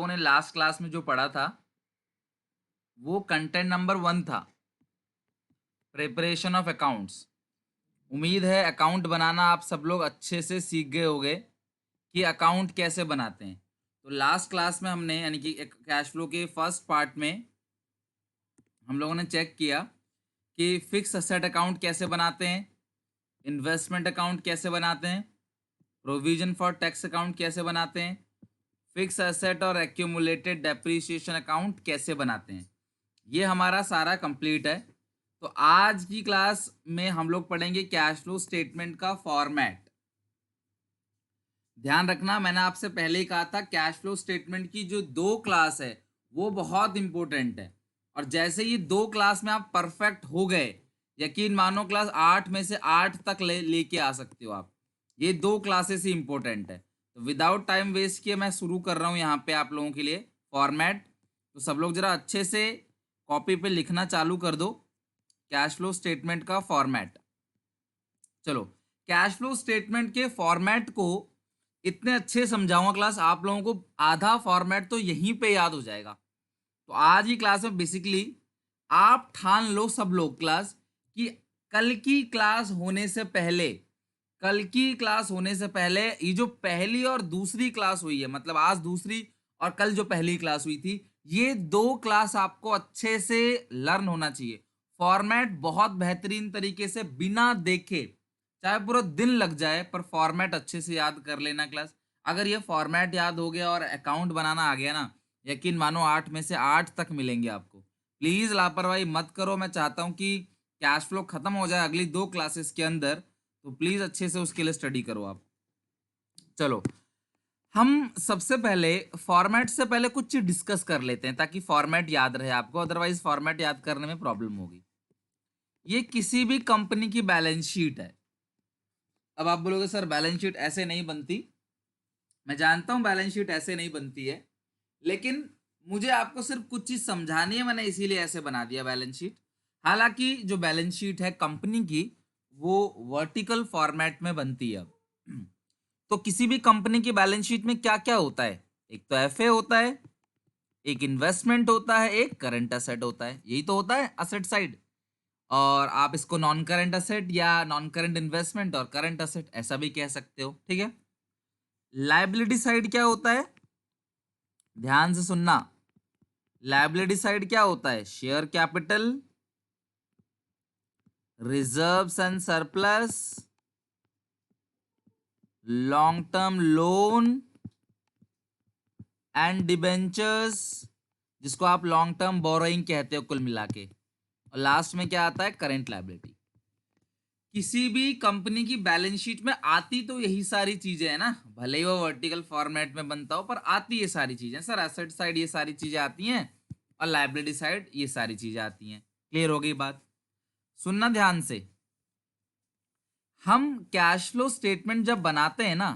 लोगों ने last class में जो पढ़ा था वो कंटेंट नंबर 1 था, प्रिपरेशन ऑफ अकाउंट्स। उम्मीद है अकाउंट बनाना आप सब लोग अच्छे से सीख गए होंगे कि अकाउंट कैसे बनाते हैं। तो लास्ट क्लास में हमने यानी कि कैश फ्लो के फर्स्ट पार्ट में हम लोगों ने चेक किया कि फिक्स असेट अकाउंट कैसे बनाते हैं, इन्वेस्टमेंट अकाउंट कैसे बनाते हैं, प्रोविजन फॉर टैक्स अकाउंट कैसे बनाते हैं, फिक्स एसेट और एक्यूमुलेटेड डेप्रिसिएशन अकाउंट कैसे बनाते हैं। ये हमारा सारा कंप्लीट है। तो आज की क्लास में हम लोग पढ़ेंगे कैश फ्लो स्टेटमेंट का फॉर्मेट। ध्यान रखना, मैंने आपसे पहले ही कहा था कैश फ्लो स्टेटमेंट की जो 2 क्लास है वो बहुत इंपॉर्टेंट है, और जैसे ये 2 क्लास में आप परफेक्ट हो गए, यकीन मानो क्लास 8 में से 8 तक लेके आ सकते हो आप। ये 2 क्लासेस ही इंपॉर्टेंट है। तो विदाउट टाइम वेस्ट किए मैं शुरू कर रहा हूँ यहाँ पे आप लोगों के लिए फॉर्मेट। तो सब लोग जरा अच्छे से कॉपी पे लिखना चालू कर दो, कैश फ्लो स्टेटमेंट का फॉर्मेट। चलो, कैश फ्लो स्टेटमेंट के फॉर्मेट को इतने अच्छे समझाऊंगा क्लास, आप लोगों को आधा फॉर्मेट तो यहीं पे याद हो जाएगा। तो आज की क्लास में बेसिकली आप ठान लो सब लोग क्लास कि कल की क्लास होने से पहले, कल की क्लास होने से पहले ये जो पहली और दूसरी क्लास हुई है, मतलब आज दूसरी और कल जो पहली क्लास हुई थी, ये 2 क्लास आपको अच्छे से लर्न होना चाहिए। फॉर्मेट बहुत बेहतरीन तरीके से बिना देखे, चाहे पूरा दिन लग जाए, पर फॉर्मेट अच्छे से याद कर लेना क्लास। अगर ये फॉर्मेट याद हो गया और अकाउंट बनाना आ गया ना, यकीन मानो 8 में से 8 तक मिलेंगे आपको। प्लीज लापरवाही मत करो, मैं चाहता हूं कि कैश फ्लो खत्म हो जाए अगली 2 क्लासेस के अंदर, तो प्लीज अच्छे से उसके लिए स्टडी करो आप। चलो, हम सबसे पहले फॉर्मेट से पहले कुछ चीज डिस्कस कर लेते हैं ताकि फॉर्मेट याद रहे आपको, अदरवाइज फॉर्मेट याद करने में प्रॉब्लम होगी। ये किसी भी कंपनी की बैलेंस शीट है। अब आप बोलोगे सर बैलेंस शीट ऐसे नहीं बनती, मैं जानता हूं बैलेंस शीट ऐसे नहीं बनती है, लेकिन मुझे आपको सिर्फ कुछ चीज समझानी है, मैंने इसीलिए ऐसे बना दिया बैलेंस शीट। हालांकि जो बैलेंस शीट है कंपनी की वो वर्टिकल फॉर्मेट में बनती है। तो किसी भी कंपनी की बैलेंस शीट में क्या क्या होता है, एक तो एफए होता है, एक इन्वेस्टमेंट होता है, एक करंट असेट होता है, यही तो होता है असेट साइड। और आप इसको नॉन करंट असेट या नॉन करंट इन्वेस्टमेंट और करंट असेट ऐसा भी कह सकते हो, ठीक है। लायबिलिटी साइड क्या होता है, ध्यान से सुनना। लायबिलिटी साइड क्या होता है, share capital, reserves and surplus, long term loan and debentures, जिसको आप लॉन्ग टर्म बोरोइंग कहते हो कुल मिला के, और लास्ट में क्या आता है, करंट लायबिलिटी। किसी भी कंपनी की बैलेंस शीट में आती तो यही सारी चीजें है ना, भले ही वो वर्टिकल फॉर्मेट में बनता हो, पर आती ये सारी चीजें। सर एसेट साइड ये सारी चीजें आती हैं और लायबिलिटी साइड ये सारी चीजें आती हैं। क्लियर हो गई बात? सुनना ध्यान से। हम कैश फ्लो स्टेटमेंट जब बनाते हैं ना,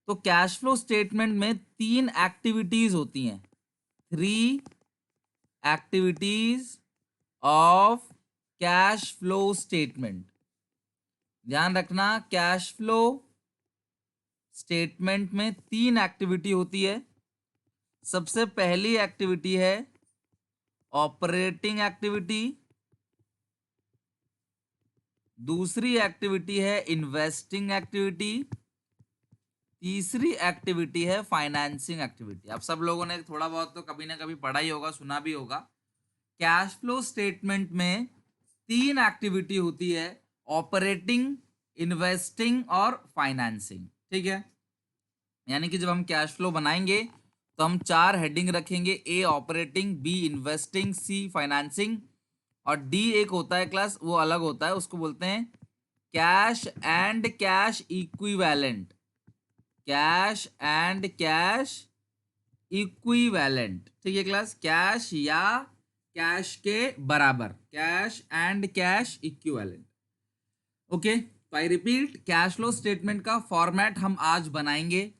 तो कैश फ्लो स्टेटमेंट में 3 एक्टिविटीज होती हैं, 3 activities of cash flow statement. ध्यान रखना, कैश फ्लो स्टेटमेंट में 3 एक्टिविटी होती है। सबसे पहली एक्टिविटी है ऑपरेटिंग एक्टिविटी, दूसरी एक्टिविटी है इन्वेस्टिंग एक्टिविटी, तीसरी एक्टिविटी है फाइनेंसिंग एक्टिविटी। आप सब लोगों ने थोड़ा बहुत तो कभी ना कभी पढ़ा ही होगा, सुना भी होगा। कैश फ्लो स्टेटमेंट में 3 एक्टिविटी होती है, ऑपरेटिंग, इन्वेस्टिंग और फाइनेंसिंग, ठीक है। यानी कि जब हम कैश फ्लो बनाएंगे तो हम 4 हेडिंग रखेंगे, A operating, B investing, C financing, और डी एक होता है क्लास, वो अलग होता है, उसको बोलते हैं cash and cash equivalent, cash and cash equivalent, ठीक है क्लास, कैश या कैश के बराबर, cash and cash equivalent. Okay, तो I repeat, cash flow statement का फॉर्मेट हम आज बनाएंगे,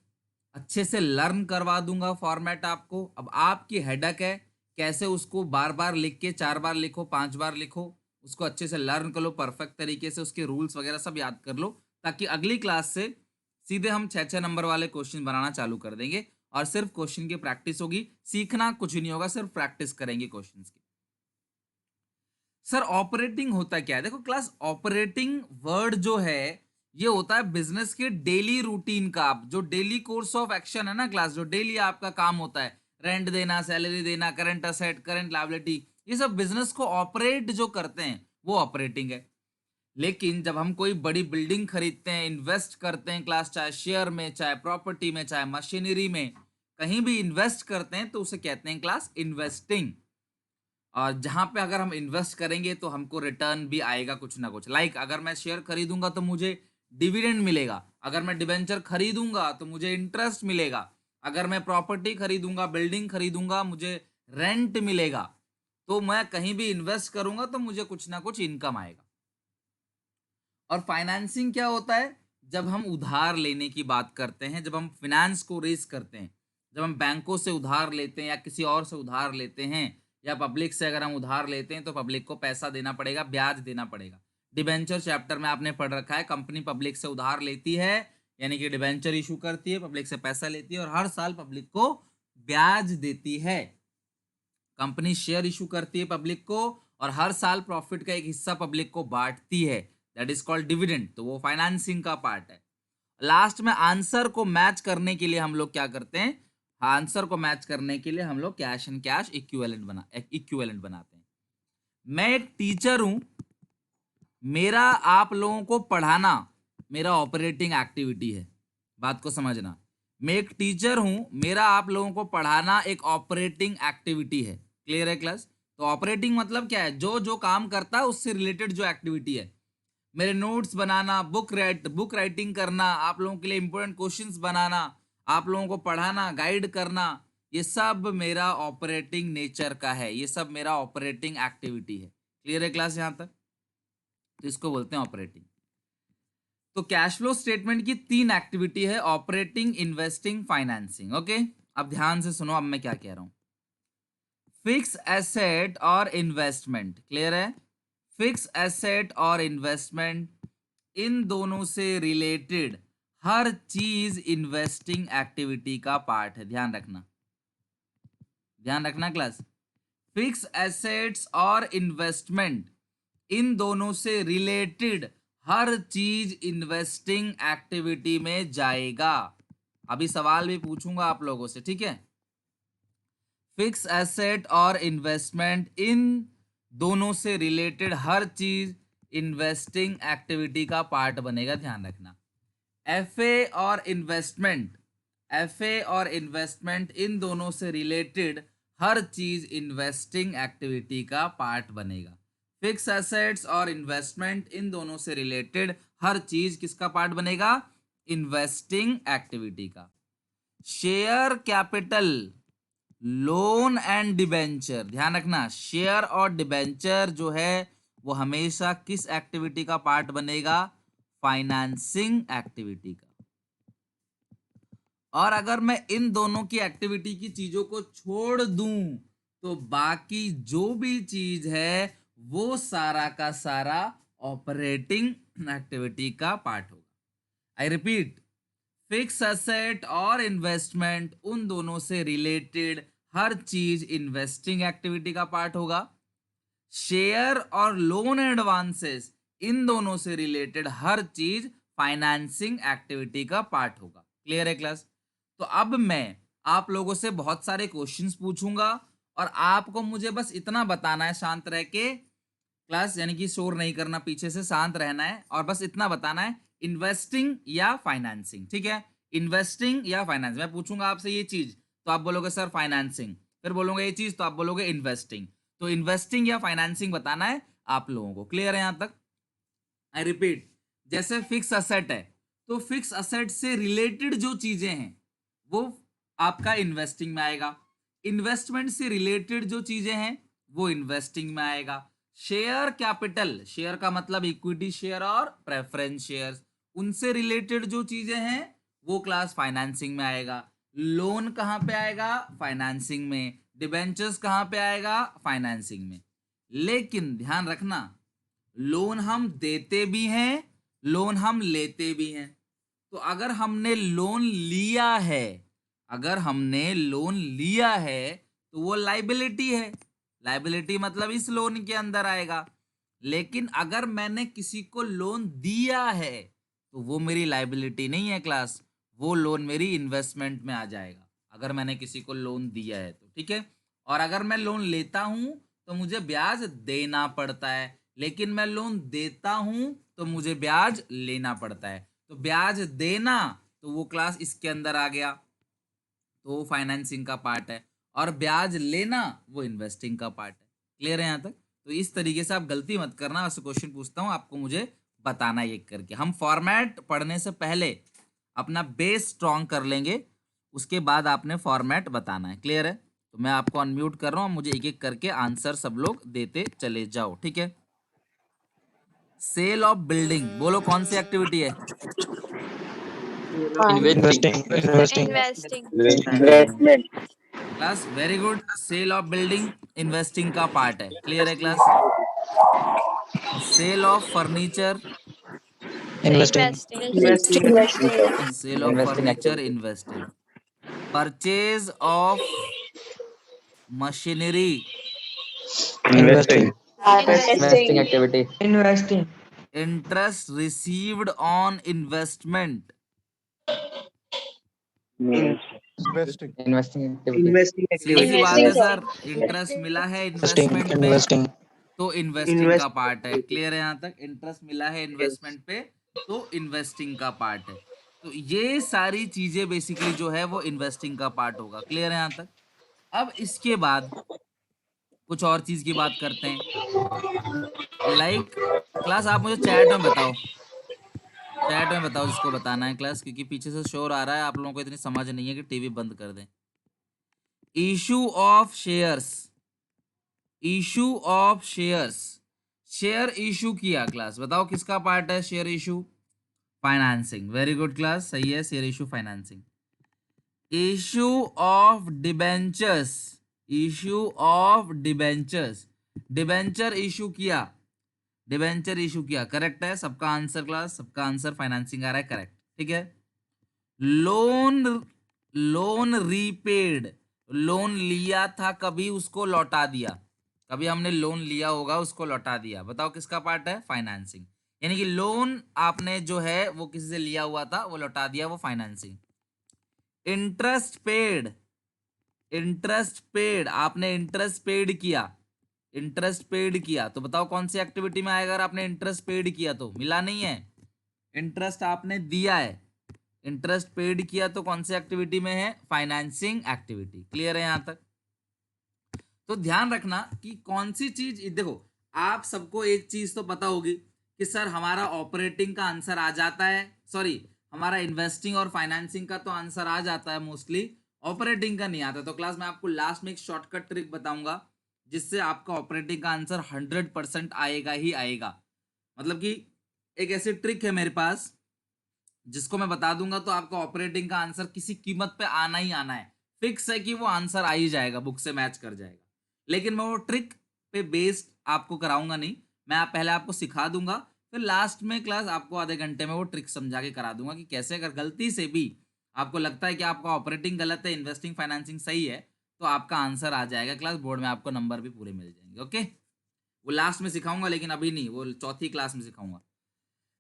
अच्छे से लर्न करवा दूंगा फॉर्मेट आपको। अब आपकी हेडक है कैसे उसको बार बार लिख के 4 बार लिखो, 5 बार लिखो, उसको अच्छे से लर्न कर लो परफेक्ट तरीके से, उसके रूल्स वगैरह सब याद कर लो, ताकि अगली क्लास से सीधे हम 6-6 नंबर वाले क्वेश्चन बनाना चालू कर देंगे और सिर्फ क्वेश्चन की प्रैक्टिस होगी, सीखना कुछ नहीं होगा, सिर्फ प्रैक्टिस करेंगे क्वेश्चंस की। सर ऑपरेटिंग होता क्या है? देखो क्लास, ऑपरेटिंग वर्ड जो है ये होता है बिजनेस के डेली रूटीन का, जो डेली कोर्स ऑफ एक्शन है ना क्लास, जो डेली आपका काम होता है, रेंट देना, सैलरी देना, करंट असेट, करंट लायबिलिटी, ये सब बिजनेस को ऑपरेट जो करते हैं वो ऑपरेटिंग है। लेकिन जब हम कोई बड़ी बिल्डिंग खरीदते हैं, इन्वेस्ट करते हैं क्लास, चाहे शेयर में, चाहे प्रॉपर्टी में, चाहे मशीनरी में, कहीं भी इन्वेस्ट करते हैं तो उसे कहते हैं क्लास इन्वेस्टिंग। और जहां पे अगर हम इन्वेस्ट करेंगे तो हमको रिटर्न भी आएगा कुछ ना कुछ। लाइक अगर मैं शेयर खरीदूंगा तो मुझे डिविडेंड मिलेगा, अगर मैं डिबेंचर खरीदूंगा तो मुझे इंटरेस्ट मिलेगा, अगर मैं प्रॉपर्टी खरीदूंगा, बिल्डिंग खरीदूंगा, मुझे रेंट मिलेगा। तो मैं कहीं भी इन्वेस्ट करूंगा तो मुझे कुछ ना कुछ इनकम आएगा। और फाइनेंसिंग क्या होता है? जब हम उधार लेने की बात करते हैं, जब हम फिनेंस को रेस करते हैं, जब हम बैंकों से उधार लेते हैं या किसी और से उधार लेते हैं, या पब्लिक से अगर हम उधार लेते हैं तो पब्लिक को पैसा देना पड़ेगा, ब्याज देना पड़ेगा। डिबेंचर चैप्टर में आपने पढ़ रखा है, कंपनी पब्लिक से उधार लेती है, यानी कि डिबेंचर इशू करती है, पब्लिक से पैसा लेती है और हर साल पब्लिक को ब्याज देती है। कंपनी शेयर इशू करती है पब्लिक को और हर साल प्रॉफिट का एक हिस्सा पब्लिक को बांटती है, दैट इज कॉल्ड डिविडेंड। तो वो फाइनेंसिंग का पार्ट है। लास्ट में आंसर को मैच करने के लिए हम लोग क्या करते हैं? आंसर को मैच करने के लिए हम लोग कैश एंड कैश इक्विवेलेंट बनाते हैं। मैं एक टीचर हूं, मेरा आप लोगों को पढ़ाना मेरा ऑपरेटिंग एक्टिविटी है। बात को समझना, मैं एक टीचर हूं, मेरा आप लोगों को पढ़ाना एक ऑपरेटिंग एक्टिविटी है। क्लियर है क्लास? तो ऑपरेटिंग मतलब क्या है? जो जो काम करता है उससे रिलेटेड जो एक्टिविटी है। मेरे नोट्स बनाना, बुक राइटिंग करना, आप लोगों के लिए इंपॉर्टेंट क्वेश्चंस बनाना, आप लोगों को पढ़ाना, गाइड करना, ये सब मेरा ऑपरेटिंग नेचर का है, ये सब मेरा ऑपरेटिंग एक्टिविटी है। क्लियर है क्लास यहां तक? तो इसको बोलते हैं ऑपरेटिंग। तो कैश फ्लो स्टेटमेंट की 3 एक्टिविटी है, ऑपरेटिंग, इन्वेस्टिंग, फाइनेंसिंग। ओके, अब ध्यान से सुनो अब मैं क्या कह रहा हूं। फिक्स एसेट और इन्वेस्टमेंट, क्लियर है? फिक्स एसेट और इन्वेस्टमेंट, इन दोनों से रिलेटेड हर चीज इन्वेस्टिंग एक्टिविटी का पार्ट है। ध्यान रखना, ध्यान रखना क्लास। फिक्स एसेट्स और इन्वेस्टमेंट, इन दोनों से रिलेटेड हर चीज इन्वेस्टिंग एक्टिविटी में जाएगा। अभी सवाल भी पूछूंगा आप लोगों से, ठीक है? फिक्स एसेट और इन्वेस्टमेंट, इन दोनों से रिलेटेड हर चीज इन्वेस्टिंग एक्टिविटी का पार्ट बनेगा। ध्यान रखना। एफए और इन्वेस्टमेंट, एफए और इन्वेस्टमेंट, इन दोनों से रिलेटेड हर चीज इन्वेस्टिंग एक्टिविटी का पार्ट बनेगा। फिक्स एसेट्स और इन्वेस्टमेंट, इन दोनों से रिलेटेड हर चीज किसका पार्ट बनेगा? इन्वेस्टिंग एक्टिविटी का। Share capital, loan and debenture, ध्यान रखना, शेयर और डिबेंचर जो है वो हमेशा किस एक्टिविटी का पार्ट बनेगा? फाइनेंसिंग एक्टिविटी का। और अगर मैं इन दोनों की एक्टिविटी की चीजों को छोड़ दूं तो बाकी जो भी चीज है वो सारा का सारा ऑपरेटिंग एक्टिविटी का पार्ट होगा। आई रिपीट, फिक्स एसेट और इन्वेस्टमेंट, उन दोनों से रिलेटेड हर चीज इन्वेस्टिंग एक्टिविटी का पार्ट होगा। शेयर और लोन एडवांसेस, इन दोनों से रिलेटेड हर चीज फाइनेंसिंग एक्टिविटी का पार्ट होगा। क्लियर है क्लास? तो अब मैं आप लोगों से बहुत सारे क्वेश्चंस पूछूंगा और आपको मुझे बस इतना बताना है, शांत रह के क्लास, यानी कि शोर नहीं करना, पीछे से शांत रहना है और बस इतना बताना है, इन्वेस्टिंग या फाइनेंसिंग। ठीक है? इन्वेस्टिंग या फाइनेंस, मैं पूछूंगा आपसे ये चीज तो आप बोलोगे सर फाइनेंसिंग, फिर बोलोगे ये चीज तो आप बोलोगे इन्वेस्टिंग। तो इन्वेस्टिंग या फाइनेंसिंग बताना है आप लोगों को। क्लियर है यहां तक? आई रिपीट, जैसे फिक्स असेट है तो फिक्स असेट से रिलेटेड जो चीजें हैं वो आपका इन्वेस्टिंग में आएगा। इन्वेस्टमेंट से रिलेटेड जो चीजें हैं वो इन्वेस्टिंग में आएगा। शेयर कैपिटल, शेयर का मतलब इक्विटी शेयर और प्रेफरेंस शेयर्स, उनसे रिलेटेड जो चीजें हैं वो क्लास फाइनेंसिंग में आएगा। लोन कहां पे आएगा? फाइनेंसिंग में। डिबेंचर्स कहां पे आएगा? फाइनेंसिंग में। लेकिन ध्यान रखना, लोन हम देते भी हैं, लोन हम लेते भी हैं। तो अगर हमने लोन लिया है, अगर हमने लोन लिया है तो वो लाइबिलिटी है, लाइबिलिटी मतलब इस लोन के अंदर आएगा। लेकिन अगर मैंने किसी को लोन दिया है तो वो मेरी लाइबिलिटी नहीं है क्लास, वो लोन मेरी इन्वेस्टमेंट में आ जाएगा अगर मैंने किसी को लोन दिया है तो, ठीक है। और अगर मैं लोन लेता हूं तो मुझे ब्याज देना पड़ता है, लेकिन मैं लोन देता हूं तो मुझे ब्याज लेना पड़ता है। तो ब्याज देना तो वो क्लास इसके अंदर आ गया, तो वो फाइनेंसिंग का पार्ट है, और ब्याज लेना वो इन्वेस्टिंग का पार्ट है। क्लियर है यहाँ तक? तो इस तरीके से आप गलती मत करना, वैसे क्वेश्चन पूछता हूँ आपको मुझे बताना है एक करके। हम फॉर्मेट पढ़ने से पहले अपना बेस स्ट्रॉन्ग कर लेंगे, उसके बाद आपने फॉर्मेट बताना है। क्लियर है? तो मैं आपको अनम्यूट कर रहा हूँ, मुझे एक एक करके आंसर सब लोग देते चले जाओ, ठीक है। सेल ऑफ बिल्डिंग, बोलो कौन सी एक्टिविटी है? Investing. Investing. Investment. Class very good, sale of building investing का पार्ट है। क्लियर है class? Sale of furniture, Investing. Investing. Sale of furniture investing. Purchase of machinery, Investing. Investing. activity. Investing. Interest received on investment, Investing activity. सीधी सी बात है Investing. Sir, interest मिला है investment पे Investing. तो इन्वेस्टिंग का पार्ट है। क्लियर है यहाँ तक? इंटरेस्ट मिला है इन्वेस्टमेंट पे तो इन्वेस्टिंग का पार्ट है। तो ये सारी चीजें बेसिकली जो है वो इन्वेस्टिंग का पार्ट होगा। क्लियर है यहाँ तक? अब इसके बाद कुछ और चीज की बात करते हैं, लाइक क्लास आप मुझे चैट में बताओ, चैट में बताओ जिसको बताना है क्लास, क्योंकि पीछे से शोर आ रहा है, आप लोगों को इतनी समझ नहीं है कि टीवी बंद कर दें। Issue of shares, issue of shares, share issue किया क्लास, बताओ किसका पार्ट है share issue? Financing. Very good class, सही है, share issue financing. Issue of debentures, issue of debentures, debenture issue किया, डिबेंचर इशू किया, करेक्ट है सबका आंसर क्लास, सबका आंसर फाइनेंसिंग आ रहा है, करेक्ट, ठीक है। लोन, लोन रीपेड, लोन लिया था कभी उसको लौटा दिया, कभी हमने लोन लिया होगा उसको लौटा दिया, बताओ किसका पार्ट है? फाइनेंसिंग। यानी कि लोन आपने जो है वो किसी से लिया हुआ था वो लौटा दिया, वो financing. Interest paid, interest paid, आपने इंटरेस्ट पेड किया, इंटरेस्ट पेड किया तो बताओ कौन सी एक्टिविटी में आएगा? अगर आपने इंटरेस्ट पेड किया तो मिला नहीं है, इंटरेस्ट आपने दिया है, इंटरेस्ट पेड किया तो कौन सी एक्टिविटी में है? Financing activity. क्लियर है यहाँ तक? तो ध्यान रखना कि कौन सी चीज, देखो आप सबको एक चीज तो पता होगी कि सर हमारा ऑपरेटिंग का आंसर आ जाता है, सॉरी हमारा इन्वेस्टिंग और फाइनेंसिंग का तो आंसर आ जाता है मोस्टली, ऑपरेटिंग का नहीं आता। तो क्लास में आपको लास्ट में एक शॉर्टकट ट्रिक बताऊंगा जिससे आपका ऑपरेटिंग का आंसर 100% आएगा ही आएगा। मतलब कि एक ऐसी ट्रिक है मेरे पास जिसको मैं बता दूंगा तो आपका ऑपरेटिंग का आंसर किसी कीमत पे आना ही आना है, फिक्स है कि वो आंसर आ ही जाएगा, बुक से मैच कर जाएगा। लेकिन मैं वो ट्रिक पे बेस्ड आपको कराऊंगा नहीं, मैं पहले आपको सिखा दूंगा, फिर लास्ट में क्लास आपको आधे घंटे में वो ट्रिक समझा के करा दूंगा कि कैसे अगर गलती से भी आपको लगता है कि आपका ऑपरेटिंग गलत है, इन्वेस्टिंग फाइनेंसिंग सही है, तो आपका आंसर आ जाएगा क्लास, बोर्ड में आपको नंबर भी पूरे मिल जाएंगे। ओके, वो लास्ट में सिखाऊंगा, लेकिन अभी नहीं, वो चौथी क्लास में सिखाऊंगा।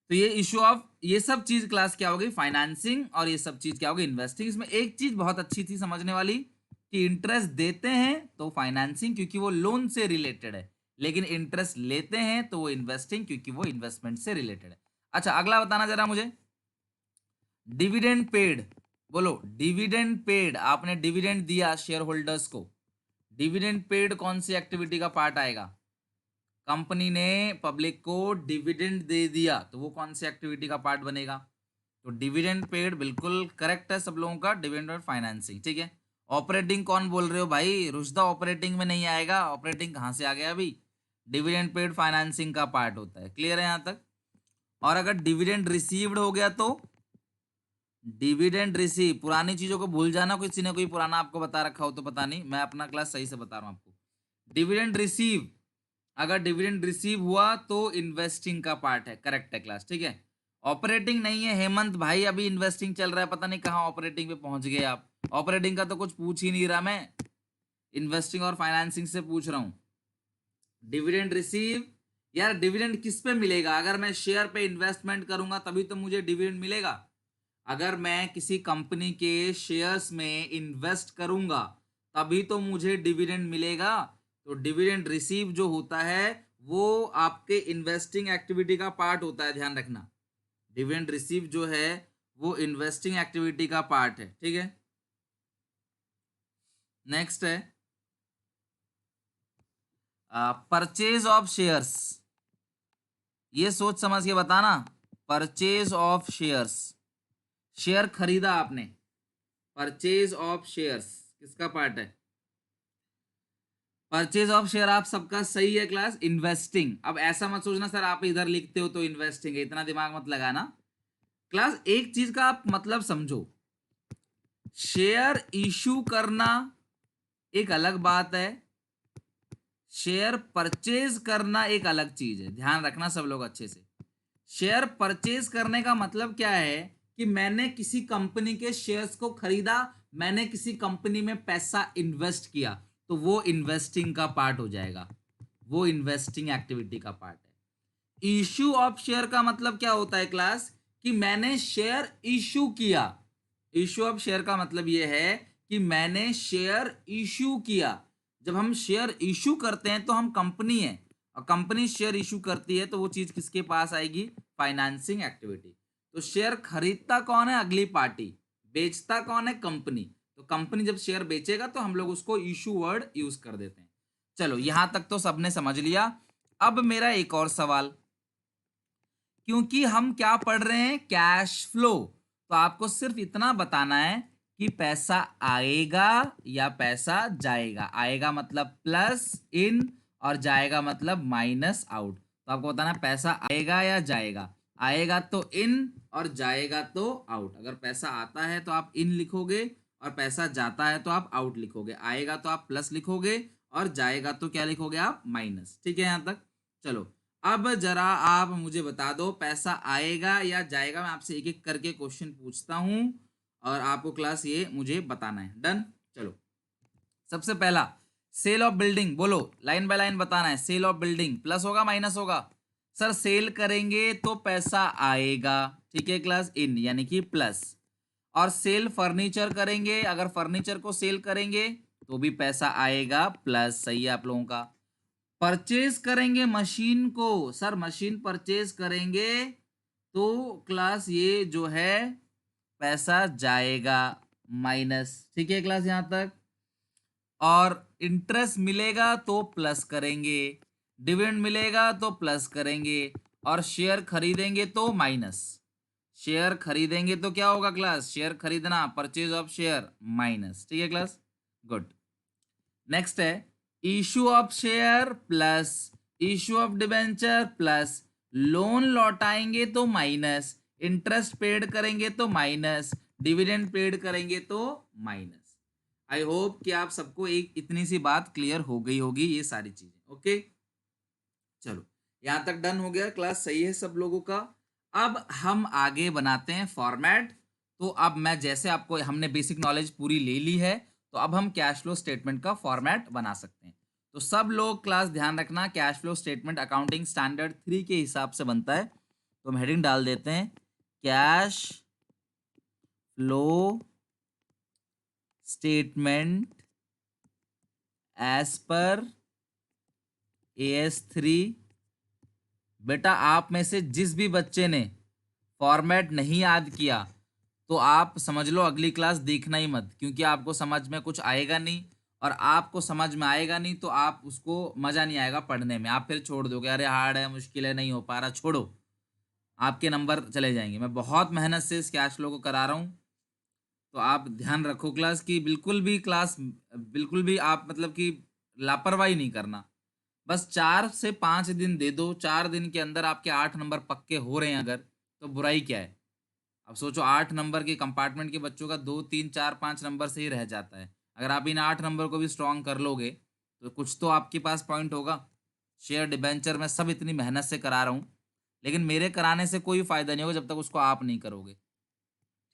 तो ये इशू ऑफ, ये सब चीज क्लास क्या होगी? फाइनेंसिंग, और ये सब चीज क्या होगी? इन्वेस्टिंग। इसमें एक चीज बहुत अच्छी थी समझने वाली कि इंटरेस्ट देते हैं तो फाइनेंसिंग क्योंकि वो लोन से रिलेटेड है, लेकिन इंटरेस्ट लेते हैं तो वो इन्वेस्टिंग क्योंकि वो इन्वेस्टमेंट से रिलेटेड है। अच्छा अगला बताना जरा मुझे, डिविडेंड पेड, बोलो डिविडेंड पेड, आपने डिविडेंड दिया शेयर होल्डर्स को, डिविडेंड पेड कौन सी एक्टिविटी का पार्ट आएगा? कंपनी ने पब्लिक को डिविडेंड दे दिया तो वो कौन सी एक्टिविटी का पार्ट बनेगा? तो डिविडेंड पेड बिल्कुल करेक्ट है सब लोगों का, डिविडेंड और फाइनेंसिंग, ठीक है। ऑपरेटिंग कौन बोल रहे हो भाई? रुशदा ऑपरेटिंग में नहीं आएगा, ऑपरेटिंग कहाँ से आ गया अभी? डिविडेंड पेड फाइनेंसिंग का पार्ट होता है। क्लियर है यहाँ तक? और अगर डिविडेंड रिसीव्ड हो गया तो डिविडेंड रिसीव, पुरानी चीजों को भूल जाना, किसी ने कोई पुराना आपको बता रखा हो तो पता नहीं, मैं अपना क्लास सही से बता रहा हूँ आपको। डिविडेंड रिसीव, अगर डिविडेंड रिसीव हुआ तो इन्वेस्टिंग का पार्ट है, करेक्ट है क्लास, ठीक है। ऑपरेटिंग नहीं है हेमंत भाई, अभी इन्वेस्टिंग चल रहा है, पता नहीं कहाँ ऑपरेटिंग पे पहुंच गए आप, ऑपरेटिंग का तो कुछ पूछ ही नहीं रहा मैं, इन्वेस्टिंग और फाइनेंसिंग से पूछ रहा हूं। डिविडेंड रिसीव, यार डिविडेंड किस पे मिलेगा? अगर मैं शेयर पे इन्वेस्टमेंट करूंगा तभी तो मुझे डिविडेंड मिलेगा। अगर मैं किसी कंपनी के शेयर्स में इन्वेस्ट करूंगा तभी तो मुझे डिविडेंड मिलेगा। तो डिविडेंड रिसीव जो होता है वो आपके इन्वेस्टिंग एक्टिविटी का पार्ट होता है, ध्यान रखना। डिविडेंड रिसीव जो है वो इन्वेस्टिंग एक्टिविटी का पार्ट है, ठीक है। नेक्स्ट है परचेज ऑफ शेयर्स। ये सोच समझ के बताना, परचेज ऑफ शेयर्स, शेयर खरीदा आपने, परचेज ऑफ शेयर्स किसका पार्ट है? परचेज ऑफ शेयर आप सबका सही है क्लास, इन्वेस्टिंग। अब ऐसा मत सोचना सर आप इधर लिखते हो तो इन्वेस्टिंग है, इतना दिमाग मत लगाना क्लास। एक चीज का आप मतलब समझो, शेयर इशू करना एक अलग बात है, शेयर परचेज करना एक अलग चीज है। ध्यान रखना सब लोग अच्छे से। शेयर परचेज करने का मतलब क्या है कि मैंने किसी कंपनी के शेयर्स को खरीदा, मैंने किसी कंपनी में पैसा इन्वेस्ट किया, तो वो इन्वेस्टिंग का पार्ट हो जाएगा, वो इन्वेस्टिंग एक्टिविटी का पार्ट है। इशू ऑफ शेयर का मतलब क्या होता है क्लास, कि मैंने शेयर इशू किया। इशू ऑफ शेयर का मतलब ये है कि मैंने शेयर इशू किया। जब हम शेयर इशू करते हैं तो हम कंपनी है, और कंपनी शेयर इशू करती है तो वो चीज किसके पास आएगी? Financing activity. तो शेयर खरीदता कौन है? अगली पार्टी। बेचता कौन है? कंपनी। तो कंपनी जब शेयर बेचेगा तो हम लोग उसको इशू वर्ड यूज कर देते हैं। चलो यहां तक तो सबने समझ लिया। अब मेरा एक और सवाल, क्योंकि हम क्या पढ़ रहे हैं? Cash flow. तो आपको सिर्फ इतना बताना है कि पैसा आएगा या पैसा जाएगा। आएगा मतलब प्लस इन, और जाएगा मतलब माइनस आउट। तो आपको बताना है पैसा आएगा या जाएगा। आएगा तो इन और जाएगा तो आउट। अगर पैसा आता है तो आप इन लिखोगे, और पैसा जाता है तो आप आउट लिखोगे। आएगा तो आप प्लस लिखोगे, और जाएगा तो क्या लिखोगे आप? माइनस। ठीक है यहां तक? चलो अब जरा आप मुझे बता दो पैसा आएगा या जाएगा। मैं आपसे एक एक करके क्वेश्चन पूछता हूं और आपको क्लास ये मुझे बताना है। डन? चलो सबसे पहला, सेल ऑफ बिल्डिंग। बोलो, लाइन बाय लाइन बताना है। सेल ऑफ बिल्डिंग प्लस होगा माइनस होगा? सर सेल करेंगे तो पैसा आएगा, ठीक है क्लास, इन यानी कि प्लस। और सेल फर्नीचर करेंगे, अगर फर्नीचर को सेल करेंगे तो भी पैसा आएगा, प्लस। सही है आप लोगों का। परचेज करेंगे मशीन को, सर मशीन परचेज करेंगे तो क्लास ये जो है पैसा जाएगा, माइनस। ठीक है क्लास यहां तक? और इंटरेस्ट मिलेगा तो प्लस करेंगे, डिविडेंड मिलेगा तो प्लस करेंगे, और शेयर खरीदेंगे तो माइनस। शेयर खरीदेंगे तो क्या होगा क्लास? शेयर खरीदना, परचेज ऑफ शेयर, माइनस। ठीक है क्लास? गुड। नेक्स्ट है issue of share plus issue of debenture plus loan लौटाएंगे तो माइनस, इंटरेस्ट पेड करेंगे तो माइनस, डिविडेंड पेड करेंगे तो माइनस। आई होप कि आप सबको एक इतनी सी बात क्लियर हो गई होगी, ये सारी चीजें। ओके चलो यहां तक डन हो गया क्लास? सही है सब लोगों का? अब हम आगे बनाते हैं फॉर्मेट। तो अब मैं जैसे आपको, हमने बेसिक नॉलेज पूरी ले ली है, तो अब हम कैश फ्लो स्टेटमेंट का फॉर्मेट बना सकते हैं। तो सब लोग क्लास ध्यान रखना, cash flow statement accounting standard 3 के हिसाब से बनता है। तो हम हेडिंग डाल देते हैं cash flow statement as per AS3। बेटा आप में से जिस भी बच्चे ने फॉर्मेट नहीं याद किया तो आप समझ लो अगली क्लास देखना ही मत, क्योंकि आपको समझ में कुछ आएगा नहीं, और आपको समझ में आएगा नहीं तो आप उसको मजा नहीं आएगा पढ़ने में। आप फिर छोड़ दोगे, अरे हार्ड है, मुश्किल है, नहीं हो पा रहा, छोड़ो, आपके नंबर चले जाएंगे। मैं बहुत मेहनत से इस कैश फ्लो को करा रहा हूँ, तो आप ध्यान रखो क्लास की बिल्कुल भी आप मतलब कि लापरवाही नहीं करना। बस 4 से 5 दिन दे दो, 4 दिन के अंदर आपके 8 नंबर पक्के हो रहे हैं अगर, तो बुराई क्या है? अब सोचो 8 नंबर के कंपार्टमेंट के बच्चों का 2 3 4 5 नंबर से ही रह जाता है। अगर आप इन 8 नंबर को भी स्ट्रॉन्ग कर लोगे तो कुछ तो आपके पास पॉइंट होगा। शेयर डिबेंचर में सब इतनी मेहनत से करा रहा हूँ, लेकिन मेरे कराने से कोई फायदा नहीं होगा जब तक उसको आप नहीं करोगे।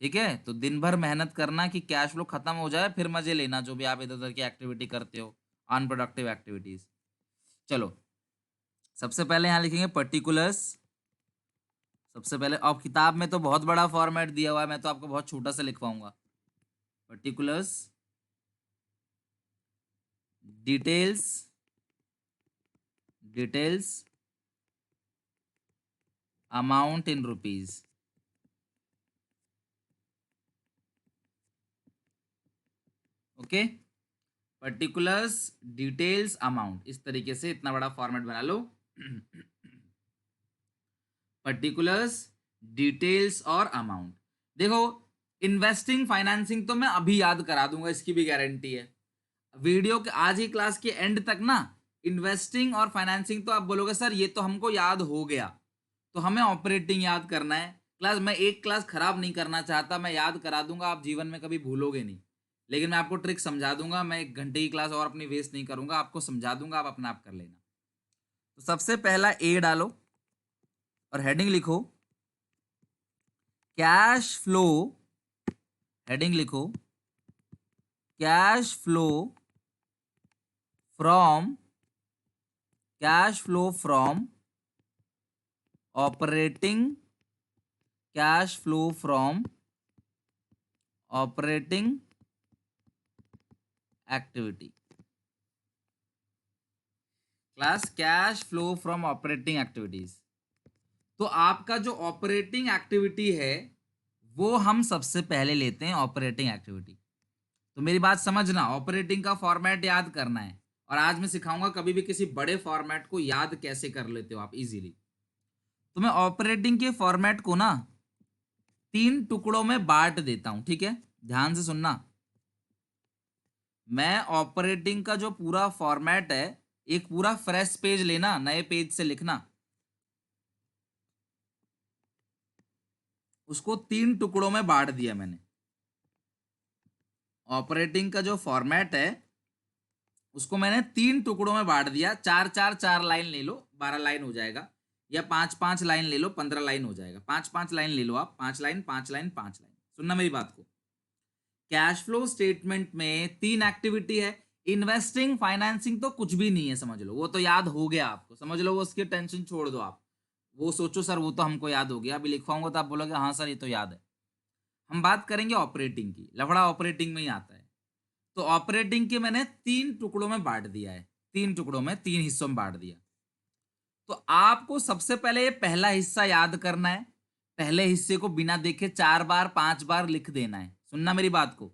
ठीक है, तो दिन भर मेहनत करना कि कैश फ्लो खत्म हो जाए, फिर मजे लेना जो भी आप इधर उधर की एक्टिविटी करते हो, अनप्रोडक्टिव एक्टिविटीज। चलो, सबसे पहले यहाँ लिखेंगे पर्टिकुलर्स। सबसे पहले, अब किताब में तो बहुत बड़ा फॉर्मेट दिया हुआ है, मैं तो आपको बहुत छोटा सा लिखवाऊंगा। Particulars, details, details, amount in rupees. Okay, particulars, details, amount, इस तरीके से इतना बड़ा फॉर्मेट बना लो। पर्टिकुलर्स, डिटेल्स और अमाउंट। देखो, इन्वेस्टिंग फाइनेंसिंग तो मैं अभी याद करा दूंगा, इसकी भी गारंटी है। वीडियो के आज ही क्लास के एंड तक ना इन्वेस्टिंग और फाइनेंसिंग तो आप बोलोगे सर ये तो हमको याद हो गया, तो हमें ऑपरेटिंग याद करना है। क्लास मैं एक क्लास खराब नहीं करना चाहता, मैं याद करा दूंगा, आप जीवन में कभी भूलोगे नहीं। लेकिन मैं आपको ट्रिक समझा दूंगा, मैं 1 घंटे की क्लास और अपनी वेस्ट नहीं करूंगा, आपको समझा दूंगा, आप अपना आप कर लेना। तो सबसे पहला ए डालो और हेडिंग लिखो कैश फ्लो। हेडिंग लिखो cash flow from, cash flow from operating, cash flow from operating activity. Class, cash flow from operating activities. तो आपका जो ऑपरेटिंग एक्टिविटी है वो हम सबसे पहले लेते हैं, ऑपरेटिंग एक्टिविटी। तो मेरी बात समझना, ऑपरेटिंग का फॉर्मेट याद करना है, और आज मैं सिखाऊंगा कभी भी किसी बड़े फॉर्मेट को याद कैसे कर लेते हो आप इजीली। तो मैं ऑपरेटिंग के फॉर्मेट को ना 3 टुकड़ों में बांट देता हूं, ठीक है, ध्यान से सुनना। मैं ऑपरेटिंग का जो पूरा फॉर्मेट है, एक पूरा फ्रेश पेज लेना, नए पेज से लिखना, उसको 3 टुकड़ों में बांट दिया मैंने। ऑपरेटिंग का जो फॉर्मेट है उसको मैंने 3 टुकड़ों में बांट दिया। 4 लाइन ले लो, 12 लाइन हो जाएगा, या 5 लाइन ले लो, 15 लाइन हो जाएगा। 5 लाइन ले लो आप, 5 लाइन 5 लाइन 5 लाइन। सुनना मेरी बात को, कैश फ्लो स्टेटमेंट में 3 एक्टिविटी है। इन्वेस्टिंग फाइनेंसिंग तो कुछ भी नहीं है, समझ लो, वो तो याद हो गया आपको, समझ लो, वो उसकी टेंशन छोड़ दो आप। वो सोचो सर वो तो हमको याद हो गया, अभी लिखवाऊंगा तो आप बोलोगे हाँ सर ये तो याद है। हम बात करेंगे ऑपरेटिंग की, लफड़ा ऑपरेटिंग में ही आता है। तो ऑपरेटिंग के मैंने 3 टुकड़ों में बांट दिया है, 3 टुकड़ों में, 3 हिस्सों में बांट दिया। तो आपको सबसे पहले ये पहला हिस्सा याद करना है। पहले हिस्से को बिना देखे 4 बार 5 बार लिख देना है। सुनना मेरी बात को,